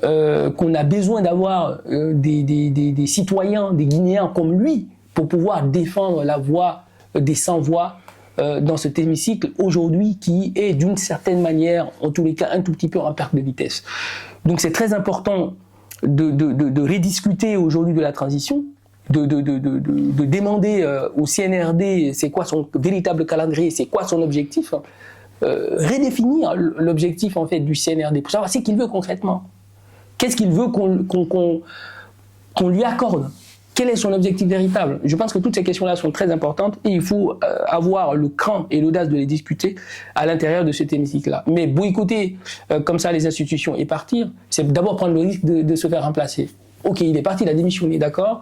qu'on a besoin d'avoir des citoyens, des Guinéens comme lui, pour pouvoir défendre la voix des sans-voix dans cet hémicycle aujourd'hui qui est d'une certaine manière, en tous les cas, un tout petit peu en perte de vitesse. Donc c'est très important de rediscuter aujourd'hui de la transition, de demander au CNRD c'est quoi son véritable calendrier, c'est quoi son objectif, redéfinir l'objectif en fait du CNRD pour savoir ce qu'il veut concrètement. Qu'est-ce qu'il veut qu'on lui accorde? Quel est son objectif véritable? Je pense que toutes ces questions-là sont très importantes et il faut avoir le cran et l'audace de les discuter à l'intérieur de cet hémicycle-là. Mais boycotter comme ça les institutions et partir, c'est d'abord prendre le risque de se faire remplacer. Ok, il est parti, il a démissionné, d'accord.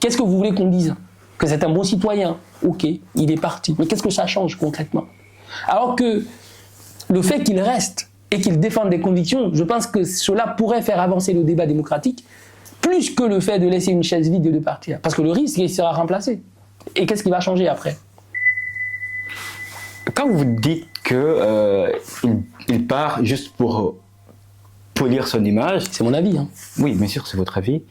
Qu'est-ce que vous voulez qu'on dise? Que c'est un bon citoyen? Ok, il est parti. Mais qu'est-ce que ça change concrètement? Alors que le fait qu'il reste et qu'il défende des convictions, je pense que cela pourrait faire avancer le débat démocratique plus que le fait de laisser une chaise vide et de partir. Parce que le risque, il sera remplacé. Et qu'est-ce qui va changer après? Quand vous dites que il part juste pour polir son image... C'est mon avis. Hein. Oui, bien sûr, c'est votre avis.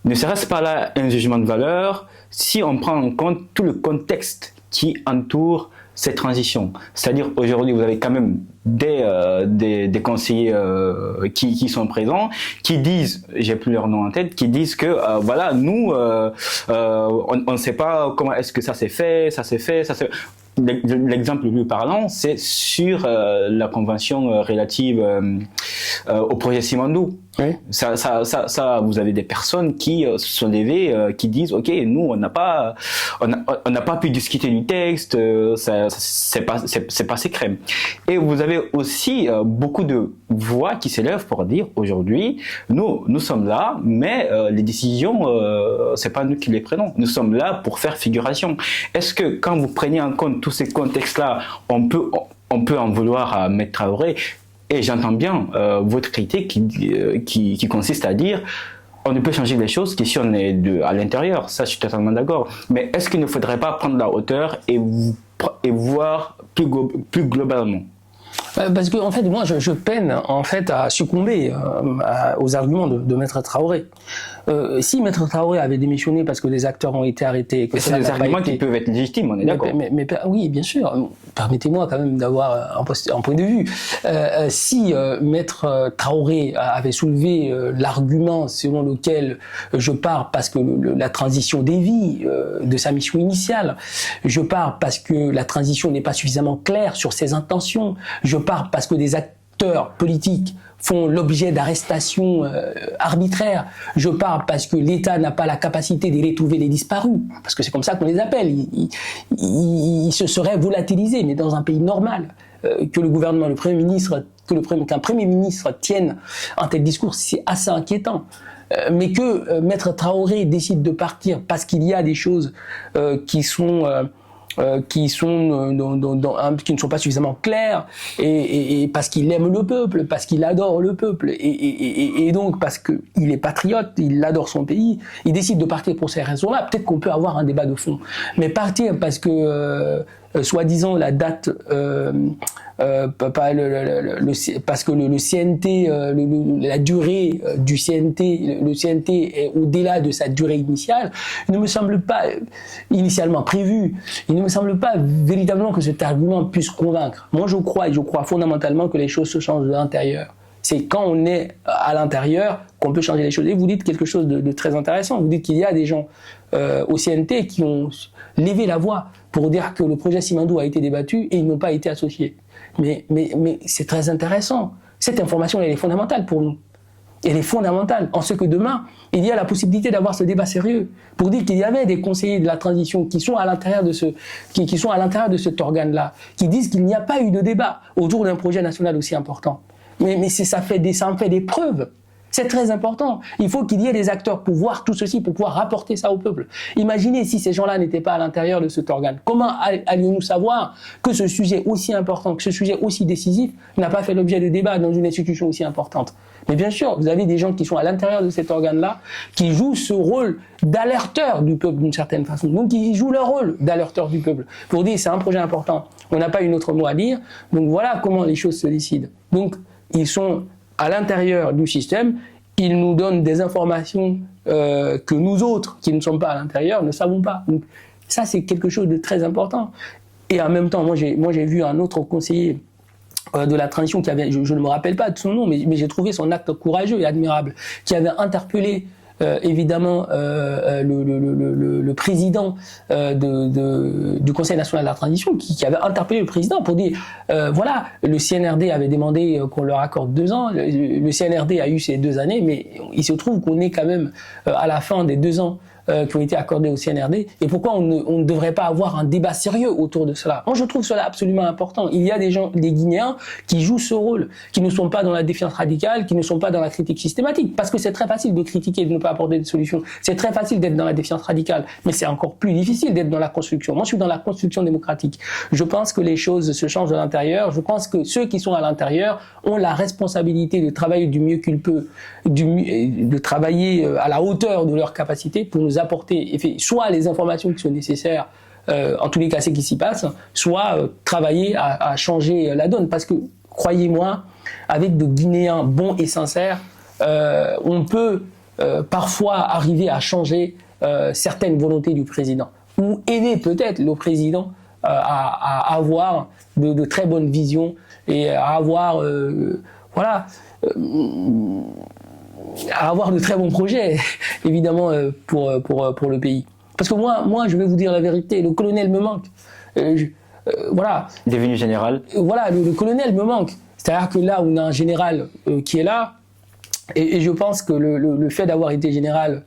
Ne serait-ce pas là un jugement de valeur si on prend en compte tout le contexte qui entoure cette transition? C'est-à-dire, aujourd'hui, vous avez quand même des conseillers qui sont présents, qui disent, j'ai plus leur nom en tête, qui disent que voilà, nous, on ne sait pas comment est-ce que ça s'est fait. L'exemple le plus parlant, c'est sur la convention relative au projet Simandou. Oui. Ça, vous avez des personnes qui se sont levées, qui disent, ok, nous, on n'a pas pu discuter du texte, c'est passé crème. Et vous avez aussi beaucoup de voix qui s'élèvent pour dire, aujourd'hui, nous sommes là, mais les décisions, c'est pas nous qui les prenons. Nous sommes là pour faire figuration. Est-ce que quand vous prenez en compte tous ces contextes-là, on peut en vouloir à Maître Traoré? Et j'entends bien votre critique qui consiste à dire on ne peut changer les choses que si on est à l'intérieur. Ça, je suis totalement d'accord. Mais est-ce qu'il ne faudrait pas prendre la hauteur et voir plus globalement? Parce que en fait, moi, je peine en fait à succomber aux arguments de Maître Traoré. Si Maître Traoré avait démissionné parce que des acteurs ont été arrêtés, que c'est des arguments qui peuvent être légitimes, on est d'accord. Mais oui, bien sûr. Permettez-moi quand même d'avoir un point de vue. Si Maître Traoré avait soulevé l'argument selon lequel je pars parce que la transition dévie de sa mission initiale, je pars parce que la transition n'est pas suffisamment claire sur ses intentions, je pars parce que des acteurs politiques font l'objet d'arrestations arbitraires. Je pars parce que l'État n'a pas la capacité de retrouver les disparus, parce que c'est comme ça qu'on les appelle. Ils se seraient volatilisés, mais dans un pays normal, que le gouvernement, le Premier ministre, qu'un Premier ministre tienne un tel discours, c'est assez inquiétant. Mais que Maître Traoré décide de partir parce qu'il y a des choses qui ne sont pas suffisamment claires et parce qu'il aime le peuple, parce qu'il adore le peuple et donc parce qu'il est patriote, il adore son pays, il décide de partir pour ces raisons-là. Peut-être qu'on peut avoir un débat de fond, mais partir parce que soi-disant la date parce que le CNT, la durée du CNT, le CNT est au-delà de sa durée initiale, il ne me semble pas initialement prévu, il ne me semble pas véritablement que cet argument puisse convaincre. Moi je crois fondamentalement que les choses se changent de l'intérieur. C'est quand on est à l'intérieur qu'on peut changer les choses. Et vous dites quelque chose de très intéressant, vous dites qu'il y a des gens au CNT qui ont levé la voix pour dire que le projet Simandou a été débattu et ils n'ont pas été associés. Mais c'est très intéressant. Cette information, elle est fondamentale pour nous. Elle est fondamentale en ce que demain, il y a la possibilité d'avoir ce débat sérieux pour dire qu'il y avait des conseillers de la transition qui sont à l'intérieur de cet organe-là, qui disent qu'il n'y a pas eu de débat autour d'un projet national aussi important. Mais ça en fait des preuves. C'est très important. Il faut qu'il y ait des acteurs pour voir tout ceci, pour pouvoir rapporter ça au peuple. Imaginez si ces gens-là n'étaient pas à l'intérieur de cet organe. Comment allions-nous savoir que ce sujet aussi important, que ce sujet aussi décisif n'a pas fait l'objet de débat dans une institution aussi importante? Mais bien sûr, vous avez des gens qui sont à l'intérieur de cet organe-là, qui jouent ce rôle d'alerteur du peuple d'une certaine façon. Donc ils jouent leur rôle d'alerteur du peuple pour dire c'est un projet important, on n'a pas une autre mot à dire, donc voilà comment les choses se décident. Donc ils sont à l'intérieur du système, ils nous donnent des informations que nous autres, qui ne sommes pas à l'intérieur, ne savons pas. Donc ça c'est quelque chose de très important. Et en même temps, moi j'ai vu un autre conseiller de la transition qui avait, je ne me rappelle pas de son nom, mais j'ai trouvé son acte courageux et admirable, qui avait interpellé évidemment le président du Conseil national de la transition, qui avait interpellé le président pour dire voilà, le CNRD avait demandé qu'on leur accorde 2 ans, le CNRD a eu ces 2 années, mais il se trouve qu'on est quand même à la fin des 2 ans qui ont été accordés au CNRD, et pourquoi on ne devrait pas avoir un débat sérieux autour de cela. Moi, je trouve cela absolument important. Il y a des gens, des Guinéens, qui jouent ce rôle, qui ne sont pas dans la défiance radicale, qui ne sont pas dans la critique systématique, parce que c'est très facile de critiquer et de ne pas apporter de solutions. C'est très facile d'être dans la défiance radicale, mais c'est encore plus difficile d'être dans la construction. Moi, je suis dans la construction démocratique. Je pense que les choses se changent de l'intérieur. Je pense que ceux qui sont à l'intérieur ont la responsabilité de travailler du mieux qu'ils peuvent, de travailler à la hauteur de leurs capacités pour nous apporter soit les informations qui sont nécessaires, en tous les cas c'est qui s'y passe, soit travailler à changer la donne. Parce que, croyez-moi, avec de Guinéens bons et sincères, on peut parfois arriver à changer certaines volontés du président, ou aider peut-être le président à avoir de très bonnes visions et à avoir à avoir de très bons projets, évidemment, pour le pays. Parce que moi, je vais vous dire la vérité, le colonel me manque. Voilà. Devenu général. Voilà, le colonel me manque. C'est-à-dire que là, on a un général qui est là, et je pense que le fait d'avoir été général,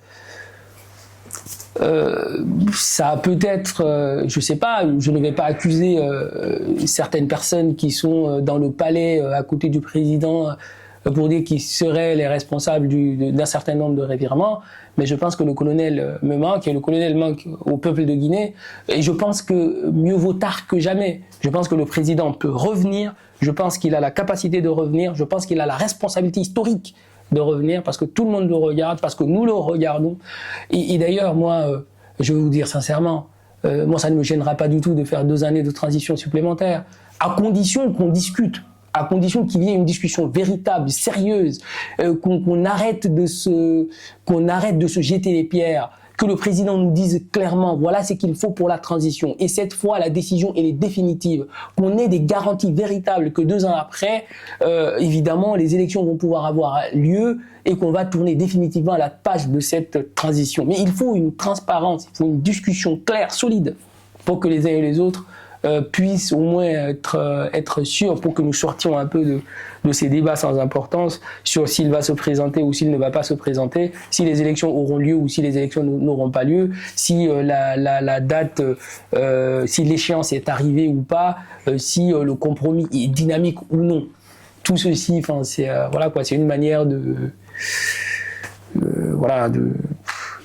ça a peut-être, je sais pas, je ne vais pas accuser certaines personnes qui sont dans le palais à côté du président pour dire qu'ils seraient les responsables d'un certain nombre de revirements, mais je pense que le colonel me manque, et le colonel manque au peuple de Guinée, et je pense que mieux vaut tard que jamais. Je pense que le président peut revenir, je pense qu'il a la capacité de revenir, je pense qu'il a la responsabilité historique de revenir, parce que tout le monde le regarde, parce que nous le regardons. Et d'ailleurs, moi, je vais vous dire sincèrement, moi ça ne me gênera pas du tout de faire 2 années de transition supplémentaire, à condition qu'on discute, à condition qu'il y ait une discussion véritable, sérieuse, qu'on arrête de se jeter les pierres, que le président nous dise clairement, voilà ce qu'il faut pour la transition. Et cette fois, la décision, elle est définitive. Qu'on ait des garanties véritables que 2 ans après, évidemment, les élections vont pouvoir avoir lieu et qu'on va tourner définitivement à la page de cette transition. Mais il faut une transparence, il faut une discussion claire, solide, pour que les uns et les autres puissent au moins être sûrs, pour que nous sortions un peu de ces débats sans importance sur s'il va se présenter ou s'il ne va pas se présenter, si les élections auront lieu ou si les élections n'auront pas lieu, si la date, si l'échéance est arrivée ou pas, si le compromis est dynamique ou non. Tout ceci, enfin, c'est voilà quoi, c'est une manière de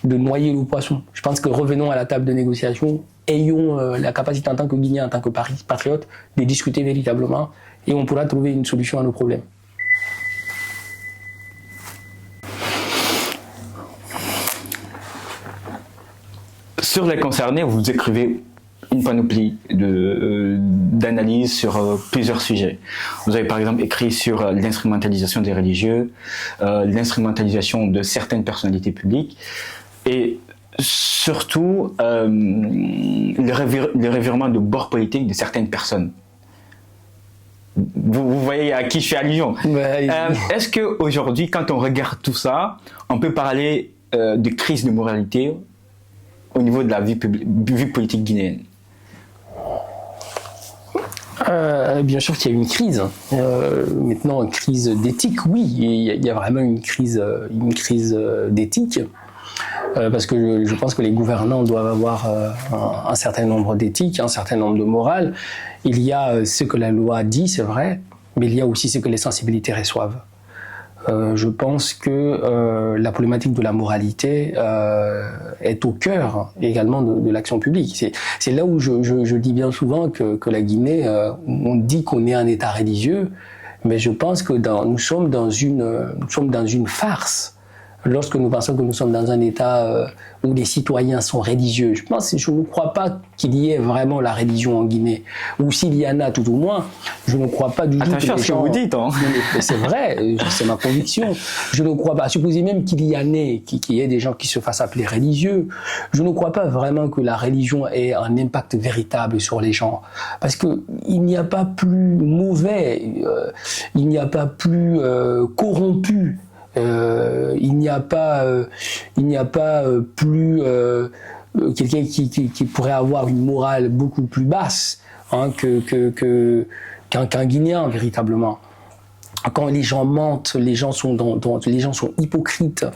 noyer le poisson. Je pense que revenons à la table de négociation, ayons la capacité en tant que Guinéens, en tant que patriotes, de discuter véritablement, et on pourra trouver une solution à nos problèmes. Sur les concernés, vous écrivez une panoplie d'analyses sur plusieurs sujets. Vous avez par exemple écrit sur l'instrumentalisation des religieux, l'instrumentalisation de certaines personnalités publiques, et surtout le revirement de bord politique de certaines personnes. Vous voyez à qui je fais allusion. Est-ce qu'aujourd'hui, quand on regarde tout ça, on peut parler de crise de moralité au niveau de la vie politique guinéenne? Bien sûr qu'il y a une crise. Maintenant, une crise d'éthique, oui, il y a vraiment une crise d'éthique. Parce que je pense que les gouvernants doivent avoir un certain nombre d'éthiques, un certain nombre de morales. Il y a ce que la loi dit, c'est vrai, mais il y a aussi ce que les sensibilités reçoivent. Je pense que la problématique de la moralité est au cœur également de l'action publique. C'est là où je dis bien souvent que la Guinée, on dit qu'on est un État religieux, mais je pense que nous sommes dans une farce. Lorsque nous pensons que nous sommes dans un État où les citoyens sont religieux, je ne crois pas qu'il y ait vraiment la religion en Guinée. Ou s'il y en a tout au moins, je ne crois pas du tout que les gens... vous dites, hein. C'est vrai, c'est ma conviction. Je ne crois pas. Supposez même qu'il y en ait, qu'il y ait des gens qui se fassent appeler religieux. Je ne crois pas vraiment que la religion ait un impact véritable sur les gens. Parce que il n'y a pas plus mauvais, il n'y a pas plus corrompu. Il n'y a pas plus quelqu'un qui pourrait avoir une morale beaucoup plus basse qu'un Guinéen véritablement. Quand les gens mentent, les gens sont hypocrites.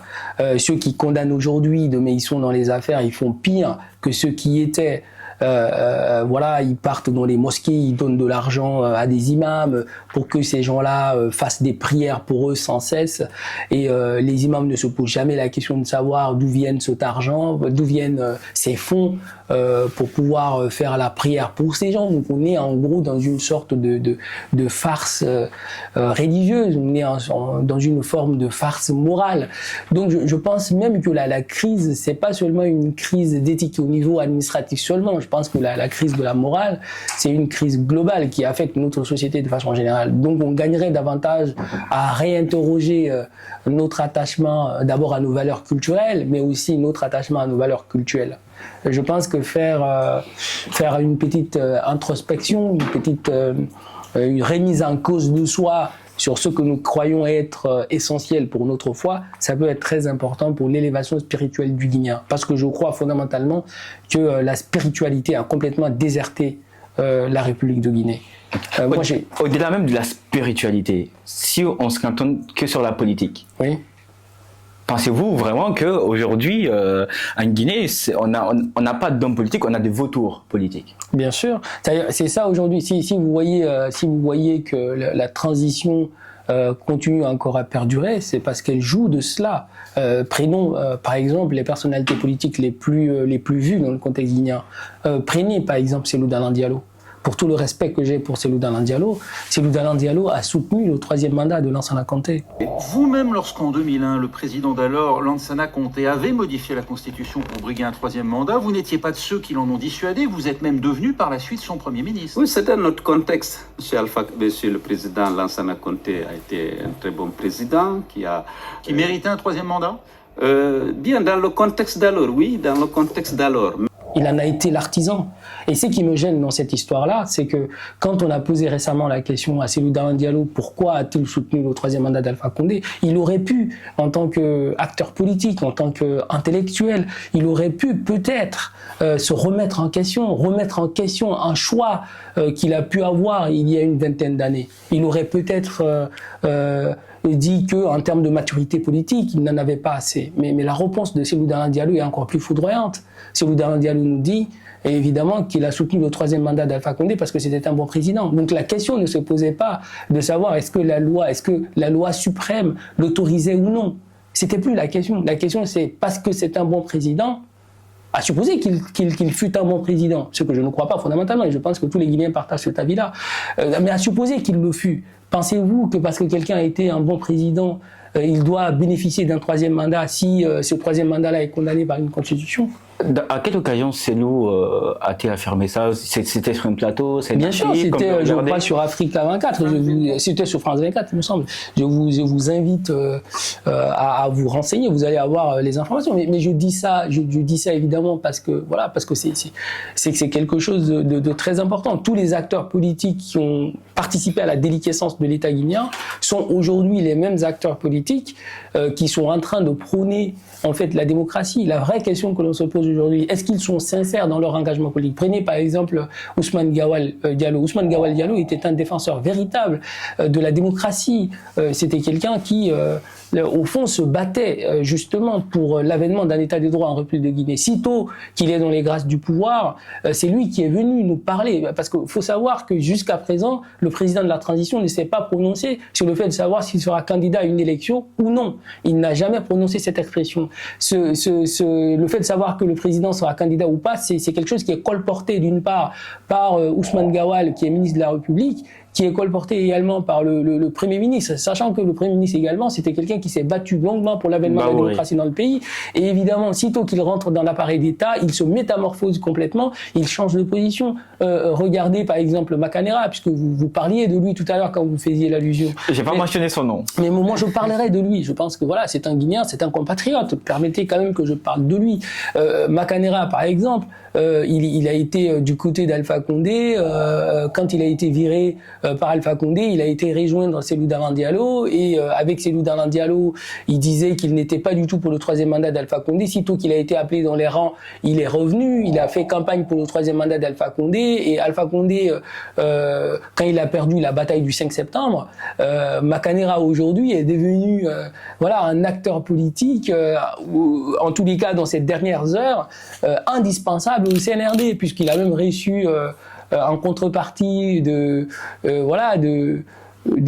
Ceux qui condamnent aujourd'hui, demain ils sont dans les affaires, ils font pire que ceux qui étaient. Voilà, ils partent dans les mosquées, ils donnent de l'argent à des imams pour que ces gens-là fassent des prières pour eux sans cesse. Et les imams ne se posent jamais la question de savoir d'où viennent cet argent, d'où viennent ces fonds pour pouvoir faire la prière pour ces gens. Donc on est en gros dans une sorte de farce religieuse, on est dans une forme de farce morale. Donc je pense même que la crise, c'est pas seulement une crise d'éthique au niveau administratif seulement. Je pense que la crise de la morale, c'est une crise globale qui affecte notre société de façon générale. Donc on gagnerait davantage à réinterroger notre attachement d'abord à nos valeurs culturelles, mais aussi notre attachement à nos valeurs culturelles. Je pense que faire une petite introspection, une remise en cause de soi sur ce que nous croyons être essentiel pour notre foi, ça peut être très important pour l'élévation spirituelle du Guinéen. Parce que je crois fondamentalement que la spiritualité a complètement déserté la République de Guinée. Au-delà même de la spiritualité, si on se cantonne que sur la politique, oui. Pensez-vous vraiment qu'aujourd'hui, en Guinée, on n'a pas d'hommes politiques, on a des vautours politiques? Bien sûr. C'est ça aujourd'hui. Si vous voyez que la transition continue encore à perdurer, c'est parce qu'elle joue de cela. Prenons par exemple les personnalités politiques les plus vues dans le contexte guinéen. Prenez par exemple Cellou Dalein Diallo. Pour tout le respect que j'ai pour Cellou Dalein Diallo a soutenu le 3e mandat de Lansana Conté. Vous-même, lorsqu'en 2001, le président d'alors, Lansana Conté, avait modifié la Constitution pour briguer un 3e mandat, vous n'étiez pas de ceux qui l'en ont dissuadé, vous êtes même devenu par la suite son Premier ministre. Oui, c'était notre contexte. Monsieur le président Lansana Conté a été un très bon président qui méritait un 3e mandat bien dans le contexte d'alors, oui, dans le contexte d'alors. Il en a été l'artisan. Et ce qui me gêne dans cette histoire-là, c'est que quand on a posé récemment la question à Cellou Dalein Diallo, pourquoi a-t-il soutenu le 3e mandat d'Alpha Condé, il aurait pu, en tant qu'acteur politique, en tant qu'intellectuel, il aurait pu peut-être se remettre en question un choix qu'il a pu avoir il y a une vingtaine d'années. Il aurait peut-être dit qu'en termes de maturité politique, il n'en avait pas assez. Mais la réponse de Cellou Dalein Diallo est encore plus foudroyante. Cellou Dalein Diallo nous dit, évidemment, qu'il a soutenu le 3e mandat d'Alpha Condé parce que c'était un bon président. Donc la question ne se posait pas de savoir est-ce que la loi suprême l'autorisait ou non. C'était plus la question. La question, c'est parce que c'est un bon président, à supposer qu'il fut un bon président, ce que je ne crois pas fondamentalement, et je pense que tous les Guinéens partagent cet avis-là, mais à supposer qu'il le fut, pensez-vous que parce que quelqu'un a été un bon président, il doit bénéficier d'un 3e mandat si ce 3e mandat-là est condamné par une constitution? À quelle occasion Cellou a-t-il affirmé ça? C'était sur un plateau? Bien sûr, c'était, je crois, sur Africa 24. C'était sur France 24, il me semble. Je vous invite à vous renseigner. Vous allez avoir les informations. Mais je dis ça évidemment parce que c'est quelque chose de très important. Tous les acteurs politiques qui ont participé à la déliquescence de l'État guinéen sont aujourd'hui les mêmes acteurs politiques qui sont en train de prôner en fait la démocratie. La vraie question que l'on se pose aujourd'hui, est-ce qu'ils sont sincères dans leur engagement politique? Prenez par exemple Ousmane Gawal Diallo. Ousmane Gawal Diallo était un défenseur véritable de la démocratie. C'était quelqu'un qui au fond, se battait justement pour l'avènement d'un état de droit en République de Guinée. Sitôt qu'il est dans les grâces du pouvoir, c'est lui qui est venu nous parler. Parce qu'il faut savoir que jusqu'à présent, le président de la transition ne s'est pas prononcé sur le fait de savoir s'il sera candidat à une élection ou non. Il n'a jamais prononcé cette expression. Le fait de savoir que le président sera candidat ou pas, c'est quelque chose qui est colporté d'une part par Ousmane Gawal, qui est ministre de la République, qui est colporté également par le Premier ministre, sachant que le Premier ministre également, c'était quelqu'un qui s'est battu longuement pour l'avènement de la démocratie dans le pays. Et évidemment, sitôt qu'il rentre dans l'appareil d'État, il se métamorphose complètement, il change de position. Regardez par exemple Makanera, puisque vous parliez de lui tout à l'heure quand vous faisiez l'allusion. J'ai pas mentionné son nom. Mais moi, je parlerai de lui. Je pense que voilà, c'est un Guinéen, c'est un compatriote. Permettez quand même que je parle de lui. Makanera, par exemple, il a été du côté d'Alpha Condé. Quand il a été viré par Alpha Condé, il a été rejoint dans Cellou Dalein Diallo, et avec Cellou Dalein Diallo, il disait qu'il n'était pas du tout pour le troisième mandat d'Alpha Condé. Sitôt qu'il a été appelé dans les rangs, il est revenu, il a fait campagne pour le troisième mandat d'Alpha Condé, et Alpha Condé, quand il a perdu la bataille du 5 septembre, Makanera aujourd'hui est devenu voilà, un acteur politique, en tous les cas dans ces dernières heures, indispensable au CNRD, puisqu'il a même reçu en contrepartie de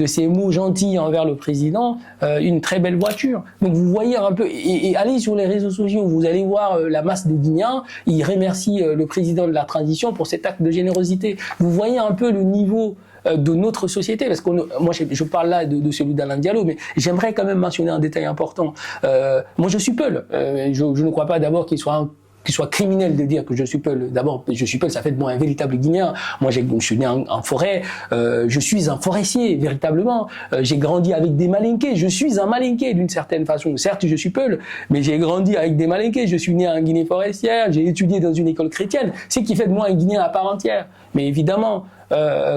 ces mots gentils envers le président, une très belle voiture. Donc vous voyez un peu, et allez sur les réseaux sociaux, vous allez voir la masse de Guinéens, ils remercient le président de la transition pour cet acte de générosité. Vous voyez un peu le niveau de notre société, parce que moi je parle là de celui d'Alain Diallo, mais j'aimerais quand même mentionner un détail important. Moi je suis Peul, je ne crois pas d'abord qu'il soit criminel de dire que je suis Peul. D'abord, je suis Peul, ça fait de moi un véritable Guinéen. Moi, je suis né en forêt, je suis un forestier, véritablement. J'ai grandi avec des Malinqués, je suis un Malinqué d'une certaine façon. Certes, je suis Peul, mais j'ai grandi avec des Malinqués. Je suis né en Guinée forestière, j'ai étudié dans une école chrétienne, ce qui fait de moi un Guinéen à part entière. Mais évidemment,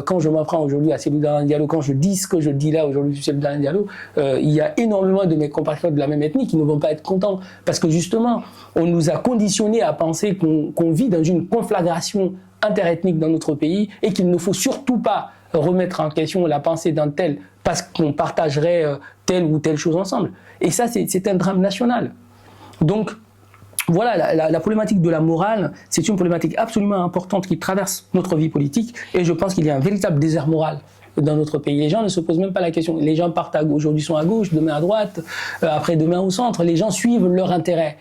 quand je m'en prends aujourd'hui à Cellou Dalein Diallo, quand je dis ce que je dis là aujourd'hui sur Cellou Dalein Diallo, il y a énormément de mes compatriotes de la même ethnie qui ne vont pas être contents, parce que justement, on nous a conditionnés à penser qu'on vit dans une conflagration interethnique dans notre pays, et qu'il ne faut surtout pas remettre en question la pensée d'un tel parce qu'on partagerait telle ou telle chose ensemble. Et ça, c'est un drame national. Donc, voilà, la problématique de la morale, c'est une problématique absolument importante qui traverse notre vie politique, et je pense qu'il y a un véritable désert moral dans notre pays. Les gens ne se posent même pas la question. Les gens partent aujourd'hui sont à gauche, demain à droite, après-demain au centre. Les gens suivent leur intérêt.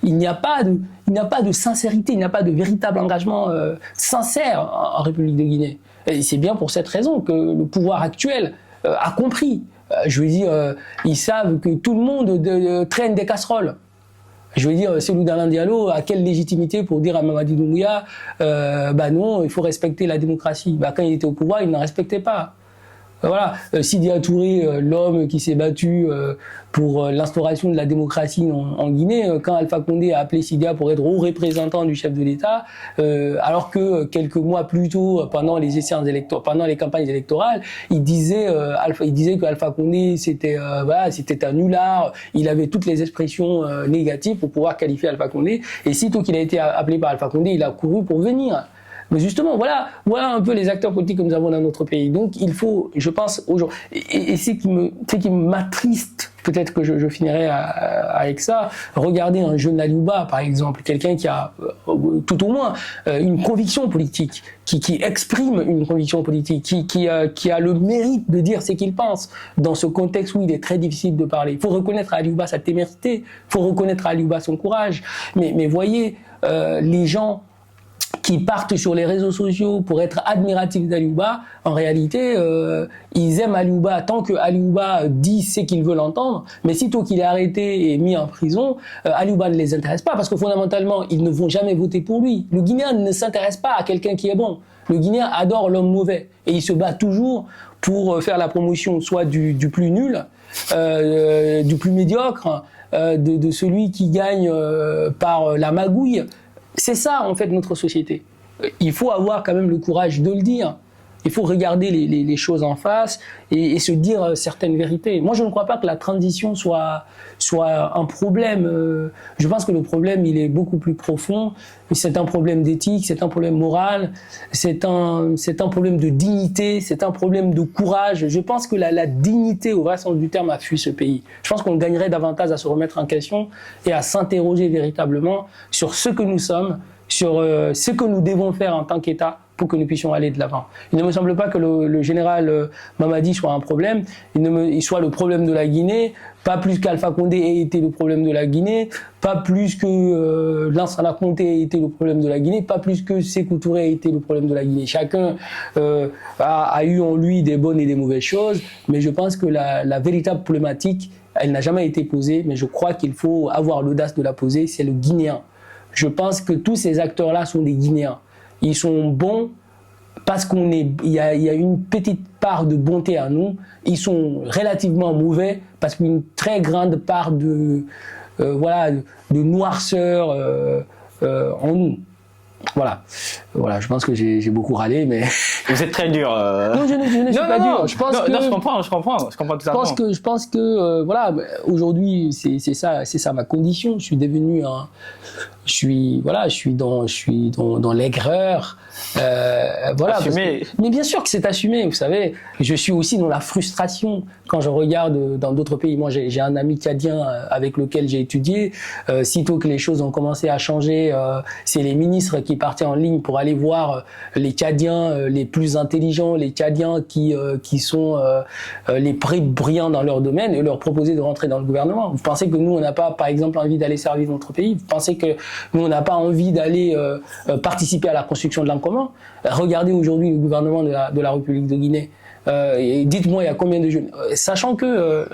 Il n'y a pas de sincérité, il n'y a pas de véritable engagement sincère en République de Guinée. Et c'est bien pour cette raison que le pouvoir actuel a compris. Je veux dire, ils savent que tout le monde traîne des casseroles. Je veux dire, Cellou Dalein Diallo a quelle légitimité pour dire à Mamadi Doumbouya, bah non, il faut respecter la démocratie. Bah quand il était au pouvoir, il n'en respectait pas. Voilà, Sidya Touré, l'homme qui s'est battu pour l'instauration de la démocratie en Guinée, quand Alpha Condé a appelé Sidya pour être haut représentant du chef de l'État, alors que quelques mois plus tôt, pendant les échéances pendant les campagnes électorales, il disait que Alpha Condé c'était un nulard, il avait toutes les expressions négatives pour pouvoir qualifier Alpha Condé, et sitôt qu'il a été appelé par Alpha Condé, il a couru pour venir. Mais justement, voilà un peu les acteurs politiques que nous avons dans notre pays. Donc, il faut, je pense, aujourd'hui, et ce qui m'attriste, peut-être que je finirai avec ça, regarder un jeune Aliouba, par exemple, quelqu'un qui a, tout au moins, une conviction politique, qui exprime une conviction politique, qui a le mérite de dire ce qu'il pense, dans ce contexte où il est très difficile de parler. Il faut reconnaître à Aliouba sa témérité, il faut reconnaître à Aliouba son courage, mais voyez, les gens qui partent sur les réseaux sociaux pour être admiratifs d'Aliouba, en réalité, ils aiment Aliouba tant que Aliouba dit ce qu'ils veulent entendre, mais sitôt qu'il est arrêté et mis en prison, Aliouba ne les intéresse pas, parce que fondamentalement, ils ne vont jamais voter pour lui. Le Guinéen ne s'intéresse pas à quelqu'un qui est bon. Le Guinéen adore l'homme mauvais, et il se bat toujours pour faire la promotion soit du plus nul, du plus médiocre, de celui qui gagne par la magouille. C'est ça, en fait, notre société. Il faut avoir quand même le courage de le dire. Il faut regarder les choses en face et se dire certaines vérités. Moi, je ne crois pas que la transition soit un problème. Je pense que le problème, il est beaucoup plus profond. C'est un problème d'éthique, c'est un problème moral, c'est un problème de dignité, c'est un problème de courage. Je pense que la dignité, au vrai sens du terme, a fui ce pays. Je pense qu'on gagnerait davantage à se remettre en question et à s'interroger véritablement sur ce que nous sommes, sur ce que nous devons faire en tant qu'État pour que nous puissions aller de l'avant. Il ne me semble pas que le général Mamadi soit un problème, il soit le problème de la Guinée, pas plus qu'Alpha Condé ait été le problème de la Guinée, pas plus que Lansana Conté ait été le problème de la Guinée, pas plus que Sékou Touré ait été le problème de la Guinée. Chacun a eu en lui des bonnes et des mauvaises choses, mais je pense que la véritable problématique, elle n'a jamais été posée, mais je crois qu'il faut avoir l'audace de la poser, c'est le Guinéen. Je pense que tous ces acteurs-là sont des Guinéens. Ils sont bons parce il y a une petite part de bonté en nous. Ils sont relativement mauvais parce qu'une très grande part de noirceur en nous. Voilà, je pense que j'ai beaucoup râlé, mais... Vous êtes très dur. Non, je ne suis pas dur. Je comprends totalement. Je pense que voilà, aujourd'hui, c'est ça ma condition. Je suis devenu je suis dans l'aigreur. Voilà. Assumé. Mais bien sûr que c'est assumé, vous savez. Je suis aussi dans la frustration quand je regarde dans d'autres pays. Moi, j'ai un ami tchadien avec lequel j'ai étudié. Sitôt que les choses ont commencé à changer, c'est les ministres qui partaient en ligne pour aller voir les Tchadiens les plus intelligents, les Tchadiens qui sont les plus brillants dans leur domaine et leur proposer de rentrer dans le gouvernement. Vous pensez que nous, on n'a pas, par exemple, envie d'aller servir notre pays? Vous pensez que nous, on n'a pas envie d'aller participer à la construction de l'en commun? Regardez aujourd'hui le gouvernement de la République de Guinée. Et dites-moi, il y a combien de jeunes? Sachant que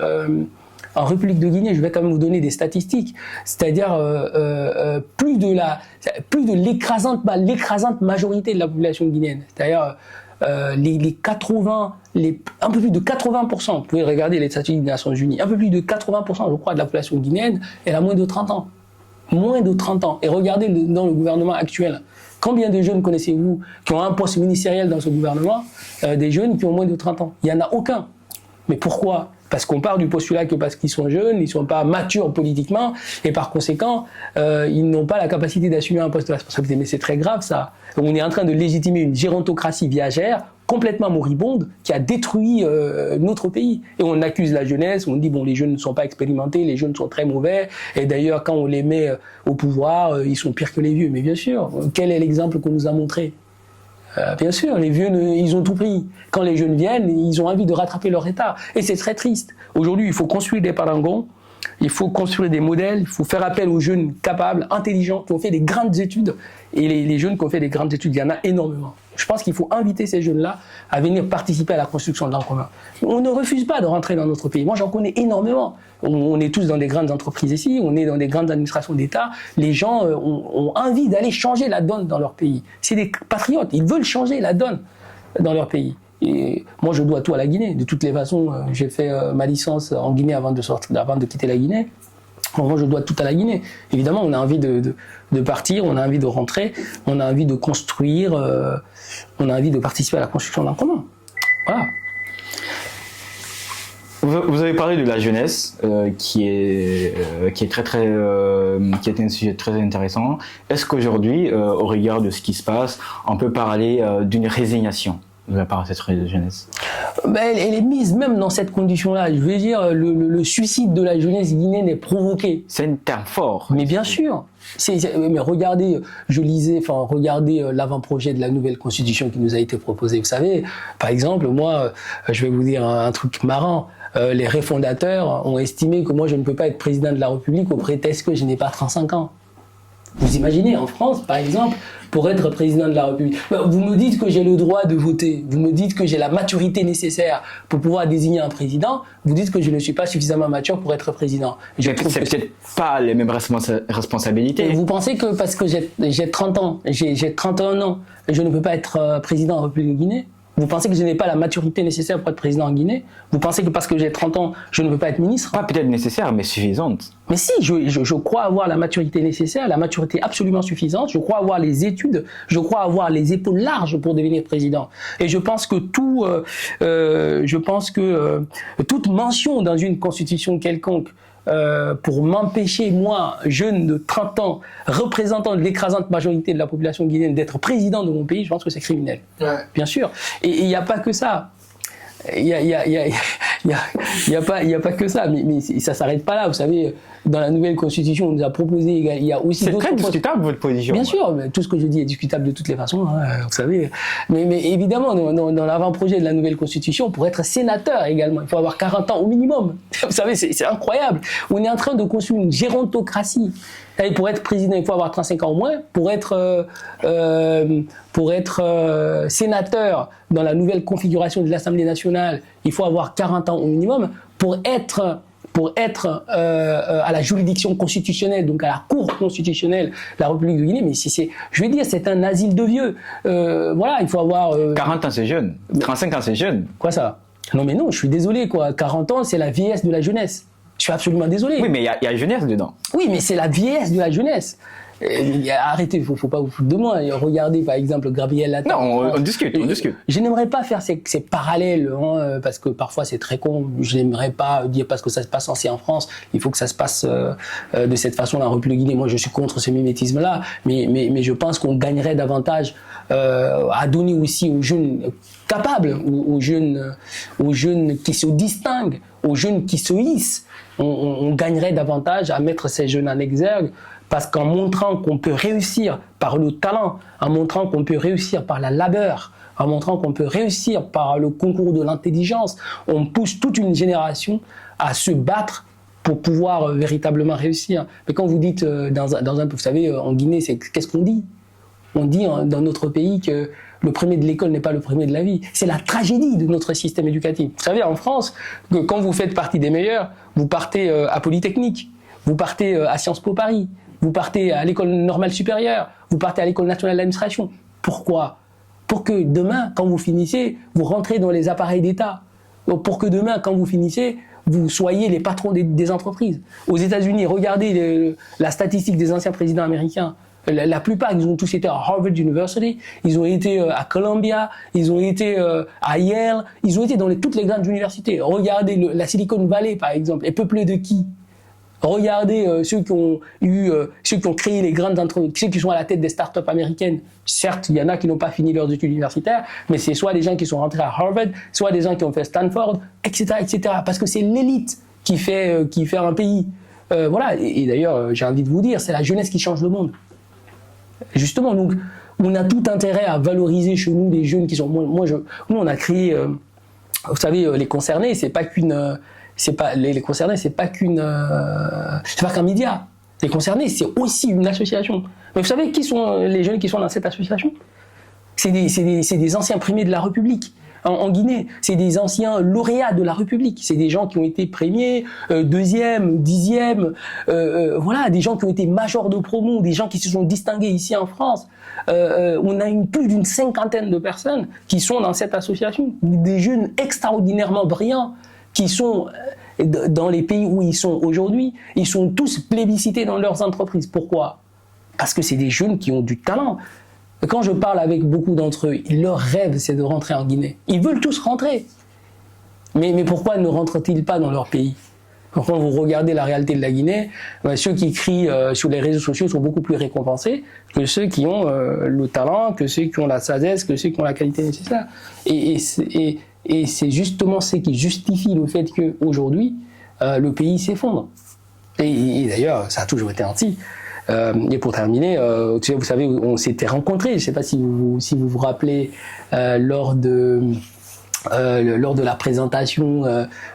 en République de Guinée, je vais quand même vous donner des statistiques, c'est-à-dire plus de l'écrasante majorité de la population guinéenne, c'est-à-dire un peu plus de 80%, vous pouvez regarder les statistiques des Nations Unies, un peu plus de 80%, je crois, de la population guinéenne, elle a moins de 30 ans. Moins de 30 ans. Et regardez dans le gouvernement actuel. Combien de jeunes connaissez-vous qui ont un poste ministériel dans ce gouvernement, des jeunes qui ont moins de 30 ans? Il n'y en a aucun. Mais pourquoi? Parce qu'on part du postulat que parce qu'ils sont jeunes, ils ne sont pas matures politiquement, et par conséquent, ils n'ont pas la capacité d'assumer un poste de responsabilité. Mais c'est très grave, ça. On est en train de légitimer une gérontocratie viagère, complètement moribonde, qui a détruit notre pays. Et on accuse la jeunesse, on dit, bon, les jeunes ne sont pas expérimentés, les jeunes sont très mauvais, et d'ailleurs, quand on les met au pouvoir, ils sont pires que les vieux. Mais bien sûr, quel est l'exemple qu'on nous a montré? Bien sûr, les vieux, ils ont tout pris. Quand les jeunes viennent, ils ont envie de rattraper leur état. Et c'est très triste. Aujourd'hui, il faut construire des parangons, il faut construire des modèles, il faut faire appel aux jeunes capables, intelligents, qui ont fait des grandes études. Et les jeunes qui ont fait des grandes études, il y en a énormément. Je pense qu'il faut inviter ces jeunes-là à venir participer à la construction de l'en commun. On ne refuse pas de rentrer dans notre pays. Moi, j'en connais énormément. On est tous dans des grandes entreprises ici, on est dans des grandes administrations d'État. Les gens ont envie d'aller changer la donne dans leur pays. C'est des patriotes, ils veulent changer la donne dans leur pays. Et moi, je dois tout à la Guinée. De toutes les façons, j'ai fait ma licence en Guinée avant de quitter la Guinée. Moi, je dois tout à la Guinée. Évidemment, on a envie de partir, on a envie de rentrer, on a envie de construire, on a envie de participer à la construction d'un commun. Voilà. Vous avez parlé de la jeunesse, qui est un sujet très intéressant. Est-ce qu'aujourd'hui, au regard de ce qui se passe, on peut parler d'une résignation de la part de cette jeunesse? Elle est mise même dans cette condition-là. Je veux dire, le suicide de la jeunesse guinéenne est provoqué. C'est un terme fort. Mais bien sûr. Mais regardez, regardez l'avant-projet de la nouvelle constitution qui nous a été proposée. Vous savez, par exemple, moi, je vais vous dire un truc marrant. Les réfondateurs ont estimé que moi, je ne peux pas être président de la République au prétexte que je n'ai pas 35 ans. Vous imaginez, en France, par exemple, pour être président de la République, vous me dites que j'ai le droit de voter, vous me dites que j'ai la maturité nécessaire pour pouvoir désigner un président, vous dites que je ne suis pas suffisamment mature pour être président. C'est peut-être pas les mêmes responsabilités. Et vous pensez que parce que j'ai 30 ans, j'ai 31 ans, je ne peux pas être président de la République de Guinée? Vous pensez que je n'ai pas la maturité nécessaire pour être président en Guinée? Vous pensez que parce que j'ai 30 ans, je ne veux pas être ministre? Pas peut-être nécessaire, mais suffisante. Mais si, je crois avoir la maturité nécessaire, la maturité absolument suffisante. Je crois avoir les études, je crois avoir les épaules larges pour devenir président. Et je pense que toute mention dans une constitution quelconque pour m'empêcher, moi, jeune de 30 ans, représentant de l'écrasante majorité de la population guinéenne, d'être président de mon pays, je pense que c'est criminel. Ouais. Bien sûr. Et il n'y a pas que ça. Il y a pas que ça, mais ça s'arrête pas là. Vous savez, dans la nouvelle constitution, on nous a proposé, il y a aussi c'est très discutable votre position. Bien sûr, mais tout ce que je dis est discutable de toutes les façons, hein, vous savez. Mais évidemment, dans l'avant-projet de la nouvelle constitution, pour être sénateur également, il faut avoir 40 ans au minimum. Vous savez, c'est incroyable. On est en train de construire une gérontocratie. Et pour être président, il faut avoir 35 ans au moins. Pour être sénateur dans la nouvelle configuration de l'Assemblée nationale, il faut avoir 40 ans au minimum. Pour être à la juridiction constitutionnelle, donc à la Cour constitutionnelle de la République de Guinée, mais je vais dire, c'est un asile de vieux. Voilà, il faut avoir... 40 ans, c'est jeune. 35 ans, c'est jeune. Quoi ça? Non, mais non, je suis désolé, quoi. 40 ans, c'est la vieillesse de la jeunesse. Je suis absolument désolé. Oui, mais il y a jeunesse dedans. Oui, mais c'est la vieillesse de la jeunesse. Arrêtez, faut pas vous foutre de moi. Regardez par exemple Gabriel Attal. Non, on discute. Je n'aimerais pas faire ces parallèles, hein, parce que parfois c'est très con. Je n'aimerais pas dire parce que ça se passe ainsi en France, il faut que ça se passe de cette façon en République de Guinée. Moi, je suis contre ce mimétisme-là, mais je pense qu'on gagnerait davantage à donner aussi aux jeunes capables, aux jeunes qui se distinguent, aux jeunes qui se hissent. On gagnerait davantage à mettre ces jeunes en exergue, parce qu'en montrant qu'on peut réussir par le talent, en montrant qu'on peut réussir par la labeur, en montrant qu'on peut réussir par le concours de l'intelligence, on pousse toute une génération à se battre pour pouvoir véritablement réussir. Mais quand vous dites, vous savez, en Guinée, qu'est-ce qu'on dit? On dit dans notre pays que le premier de l'école n'est pas le premier de la vie. C'est la tragédie de notre système éducatif. Vous savez, en France, que quand vous faites partie des meilleurs, vous partez à Polytechnique, vous partez à Sciences Po Paris, vous partez à l'école normale supérieure, vous partez à l'école nationale d'administration. Pourquoi? Pour que demain, quand vous finissez, vous rentrez dans les appareils d'État. Pour que demain, quand vous finissez, vous soyez les patrons des entreprises. Aux États-Unis, regardez la statistique des anciens présidents américains. La plupart, ils ont tous été à Harvard University, ils ont été à Columbia, ils ont été à Yale, ils ont été dans toutes les grandes universités. Regardez la Silicon Valley, par exemple, est peuplée de qui? Regardez ceux qui ont créé les grandes entreprises, ceux qui sont à la tête des startups américaines. Certes, il y en a qui n'ont pas fini leurs études universitaires, mais c'est soit des gens qui sont rentrés à Harvard, soit des gens qui ont fait Stanford, etc., etc. Parce que c'est l'élite qui fait un pays. Voilà. Et d'ailleurs, j'ai envie de vous dire, c'est la jeunesse qui change le monde. Justement, donc, on a tout intérêt à valoriser chez nous des jeunes qui sont. Nous, on a créé, vous savez, les concernés, c'est pas qu'un média. Les concernés, c'est aussi une association. Mais vous savez qui sont les jeunes qui sont dans cette association? C'est des anciens primés de la République. En Guinée, c'est des anciens lauréats de la République. C'est des gens qui ont été premiers, deuxième, dixième, voilà, des gens qui ont été majors de promo, des gens qui se sont distingués ici en France. On a plus d'une 50aine de personnes qui sont dans cette association, des jeunes extraordinairement brillants qui sont dans les pays où ils sont aujourd'hui. Ils sont tous plébiscités dans leurs entreprises. Pourquoi? Parce que c'est des jeunes qui ont du talent. Quand je parle avec beaucoup d'entre eux, leur rêve, c'est de rentrer en Guinée. Ils veulent tous rentrer. Mais pourquoi ne rentrent-ils pas dans leur pays? Quand vous regardez la réalité de la Guinée, ceux qui crient sur les réseaux sociaux sont beaucoup plus récompensés que ceux qui ont le talent, que ceux qui ont la sagesse, que ceux qui ont la qualité nécessaire. Et c'est justement ce qui justifie le fait qu'aujourd'hui, le pays s'effondre. Et d'ailleurs, ça a toujours été ainsi. Et pour terminer, vous savez, on s'était rencontrés, je ne sais pas si vous vous rappelez, lors de la présentation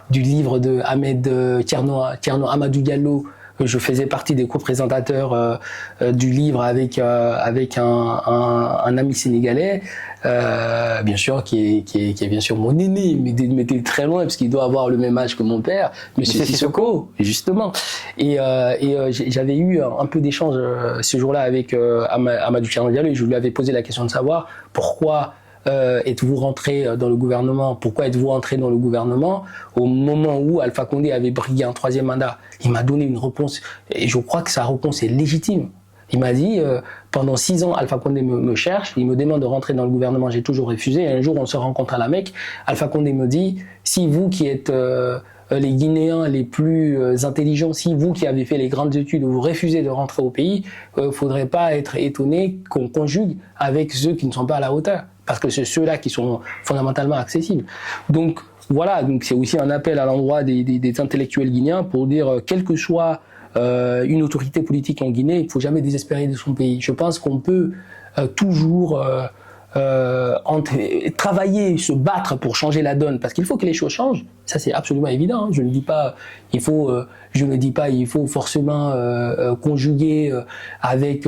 du livre de Ahmed Thierno Amadou Diallo. Je faisais partie des co-présentateurs du livre avec un ami sénégalais, bien sûr, qui est bien sûr mon aîné, mais était très loin parce qu'il doit avoir le même âge que mon père, Monsieur Sissoko, justement. Et j'avais eu un peu d'échange ce jour-là avec Amadou Thierno Diallo, et je lui avais posé la question de savoir pourquoi êtes-vous rentré dans le gouvernement? Pourquoi êtes-vous entré dans le gouvernement? Au moment où Alpha Condé avait brigué un 3e mandat, il m'a donné une réponse, et je crois que sa réponse est légitime. Il m'a dit, pendant 6 ans, Alpha Condé me cherche, il me demande de rentrer dans le gouvernement, j'ai toujours refusé. Et un jour, on se rencontre à la Mecque, Alpha Condé me dit, si vous qui êtes les Guinéens les plus intelligents, si vous qui avez fait les grandes études, vous refusez de rentrer au pays, faudrait pas être étonné qu'on conjugue avec ceux qui ne sont pas à la hauteur, parce que c'est ceux-là qui sont fondamentalement accessibles. Donc voilà, donc c'est aussi un appel à l'endroit des intellectuels guinéens pour dire, quel que soit une autorité politique en Guinée, il ne faut jamais désespérer de son pays. Je pense qu'on peut toujours travailler, se battre pour changer la donne, parce qu'il faut que les choses changent. Ça, c'est absolument évident. Hein. Je ne dis pas il faut forcément conjuguer avec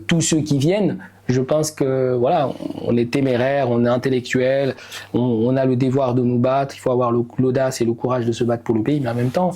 tous ceux qui viennent. Je pense que voilà, on est téméraire, on est intellectuel, on a le devoir de nous battre. Il faut avoir l'audace et le courage de se battre pour le pays, mais en même temps,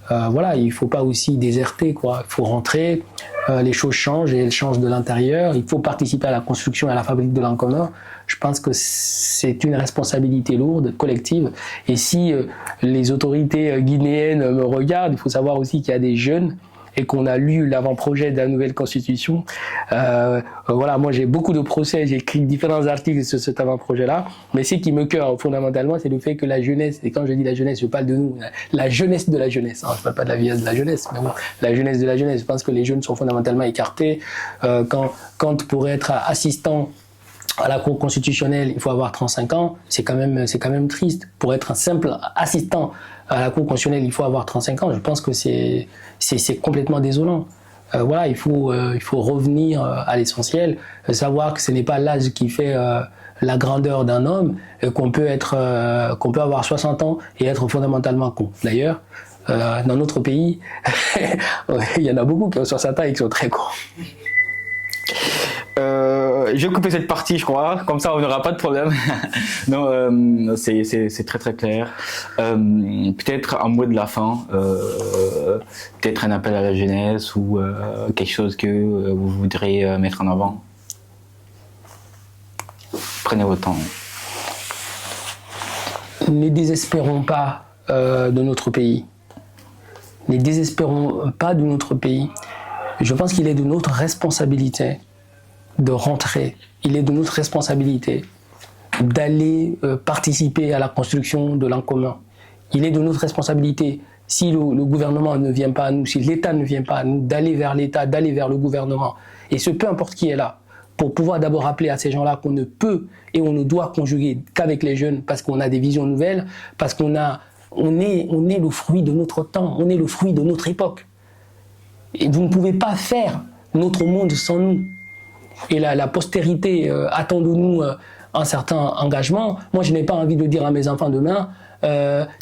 voilà, il faut pas aussi déserter, quoi. Il faut rentrer, les choses changent et elles changent de l'intérieur. Il faut participer à la construction et à la fabrique de l'en commun. Je pense que c'est une responsabilité lourde, collective. Et si les autorités guinéennes me regardent, il faut savoir aussi qu'il y a des jeunes et qu'on a lu l'avant-projet de la nouvelle constitution. Voilà, moi j'ai beaucoup de procès, j'ai écrit différents articles sur cet avant-projet-là, mais ce qui me cœure fondamentalement, c'est le fait que la jeunesse, et quand je dis la jeunesse, je parle de nous, la jeunesse de la jeunesse, hein, je parle pas de la vieillesse de la jeunesse, mais bon, la jeunesse de la jeunesse, je pense que les jeunes sont fondamentalement écartés. Quand pour être assistant à la Cour constitutionnelle, il faut avoir 35 ans, c'est quand même triste. Pour être un simple assistant à la Cour constitutionnelle, il faut avoir 35 ans. Je pense que c'est complètement désolant. Voilà, il faut revenir à l'essentiel, savoir que ce n'est pas l'âge qui fait la grandeur d'un homme, qu'on peut avoir 60 ans et être fondamentalement con. D'ailleurs, dans notre pays, il y en a beaucoup qui ont 60 ans et qui sont très cons. Je vais couper cette partie, je crois, comme ça on n'aura pas de problème. Non, c'est très très clair. Peut-être un mot de la fin, peut-être un appel à la jeunesse ou quelque chose que vous voudrez mettre en avant. Prenez votre temps. Ne désespérons pas de notre pays. Ne désespérons pas de notre pays. Je pense qu'il est de notre responsabilité de rentrer. Il est de notre responsabilité d'aller participer à la construction de l'en commun. Il est de notre responsabilité, si le gouvernement ne vient pas à nous, si l'État ne vient pas à nous, d'aller vers l'État, d'aller vers le gouvernement. Et ce peu importe qui est là, pour pouvoir d'abord rappeler à ces gens-là qu'on ne peut et on ne doit conjuguer qu'avec les jeunes parce qu'on a des visions nouvelles, parce qu'on est le fruit de notre temps, on est le fruit de notre époque. Et vous ne pouvez pas faire notre monde sans nous. Et la postérité attend de nous un certain engagement. Moi, je n'ai pas envie de dire à mes enfants demain,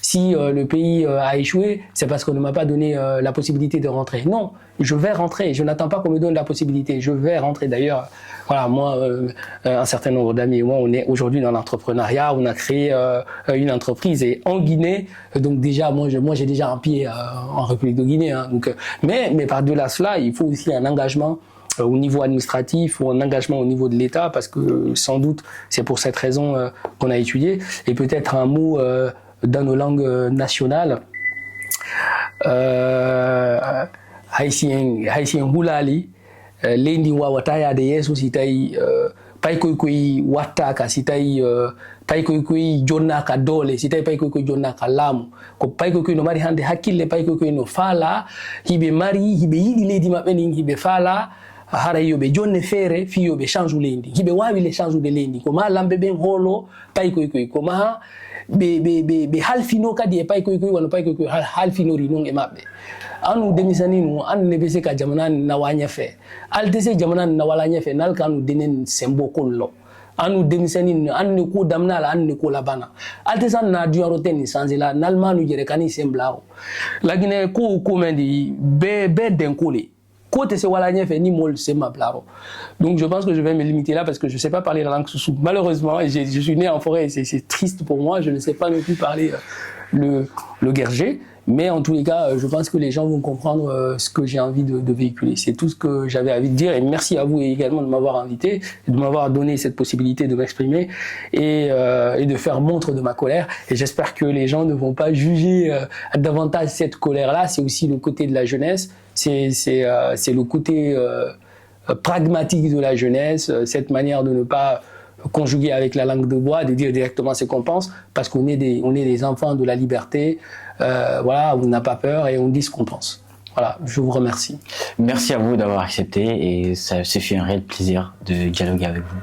si le pays a échoué, c'est parce qu'on ne m'a pas donné la possibilité de rentrer. Non, je vais rentrer. Je n'attends pas qu'on me donne la possibilité. Je vais rentrer. D'ailleurs, voilà, moi, un certain nombre d'amis et moi, on est aujourd'hui dans l'entrepreneuriat. On a créé une entreprise et en Guinée. Donc déjà, moi, j'ai déjà un pied en République de Guinée. Hein, donc, mais par-delà cela, il faut aussi un engagement au niveau administratif ou un engagement au niveau de l'État, parce que sans doute c'est pour cette raison qu'on a étudié. Et peut-être un mot dans nos langues nationales. Haïtien Hulali, Lendi Wawataya de Yesu Sitai, Paikoi Wataka Sitai, Paikoi Jonaka Dole, Sitai Paikoi Jonaka Lamu, Ko Paikoi no Mari Hande Hakile, Paikoi no Fala, Hibe Mari, Hibe Yidi Lady Mapening, Hibe Fala. Hara yobe jonne fere fi yobe change lendi hibe wawi le change de lendi ko ma lambe ben holo pay koy ko ma be halfino kadi e pay koy wala pay koy halfino ri non e mabbe anu demisani no an ne bese ka jamana na wanya fe altese jamana na wala nya fe nal kanu denen sembo kollo anu demisani an ne ko damna la an ne ko labana altese na dioro ten sanze la nalmanu jere kani semblao lagine ko mendi be denkole. Côté c'est wala fait ni mol c'est ma blaro. Donc je pense que je vais me limiter là parce que je ne sais pas parler la langue soussou. Malheureusement, je suis né en forêt et c'est triste pour moi. Je ne sais pas non plus parler le guerger. Mais en tous les cas, je pense que les gens vont comprendre ce que j'ai envie de véhiculer. C'est tout ce que j'avais envie de dire. Et merci à vous également de m'avoir invité, de m'avoir donné cette possibilité de m'exprimer et de faire montre de ma colère. Et j'espère que les gens ne vont pas juger davantage cette colère-là. C'est aussi le côté de la jeunesse. C'est le côté pragmatique de la jeunesse, cette manière de ne pas conjuguer avec la langue de bois, de dire directement ce qu'on pense, parce qu'on est des enfants de la liberté, voilà, on n'a pas peur et on dit ce qu'on pense. Voilà, je vous remercie. Merci à vous d'avoir accepté et ça fait un réel plaisir de dialoguer avec vous.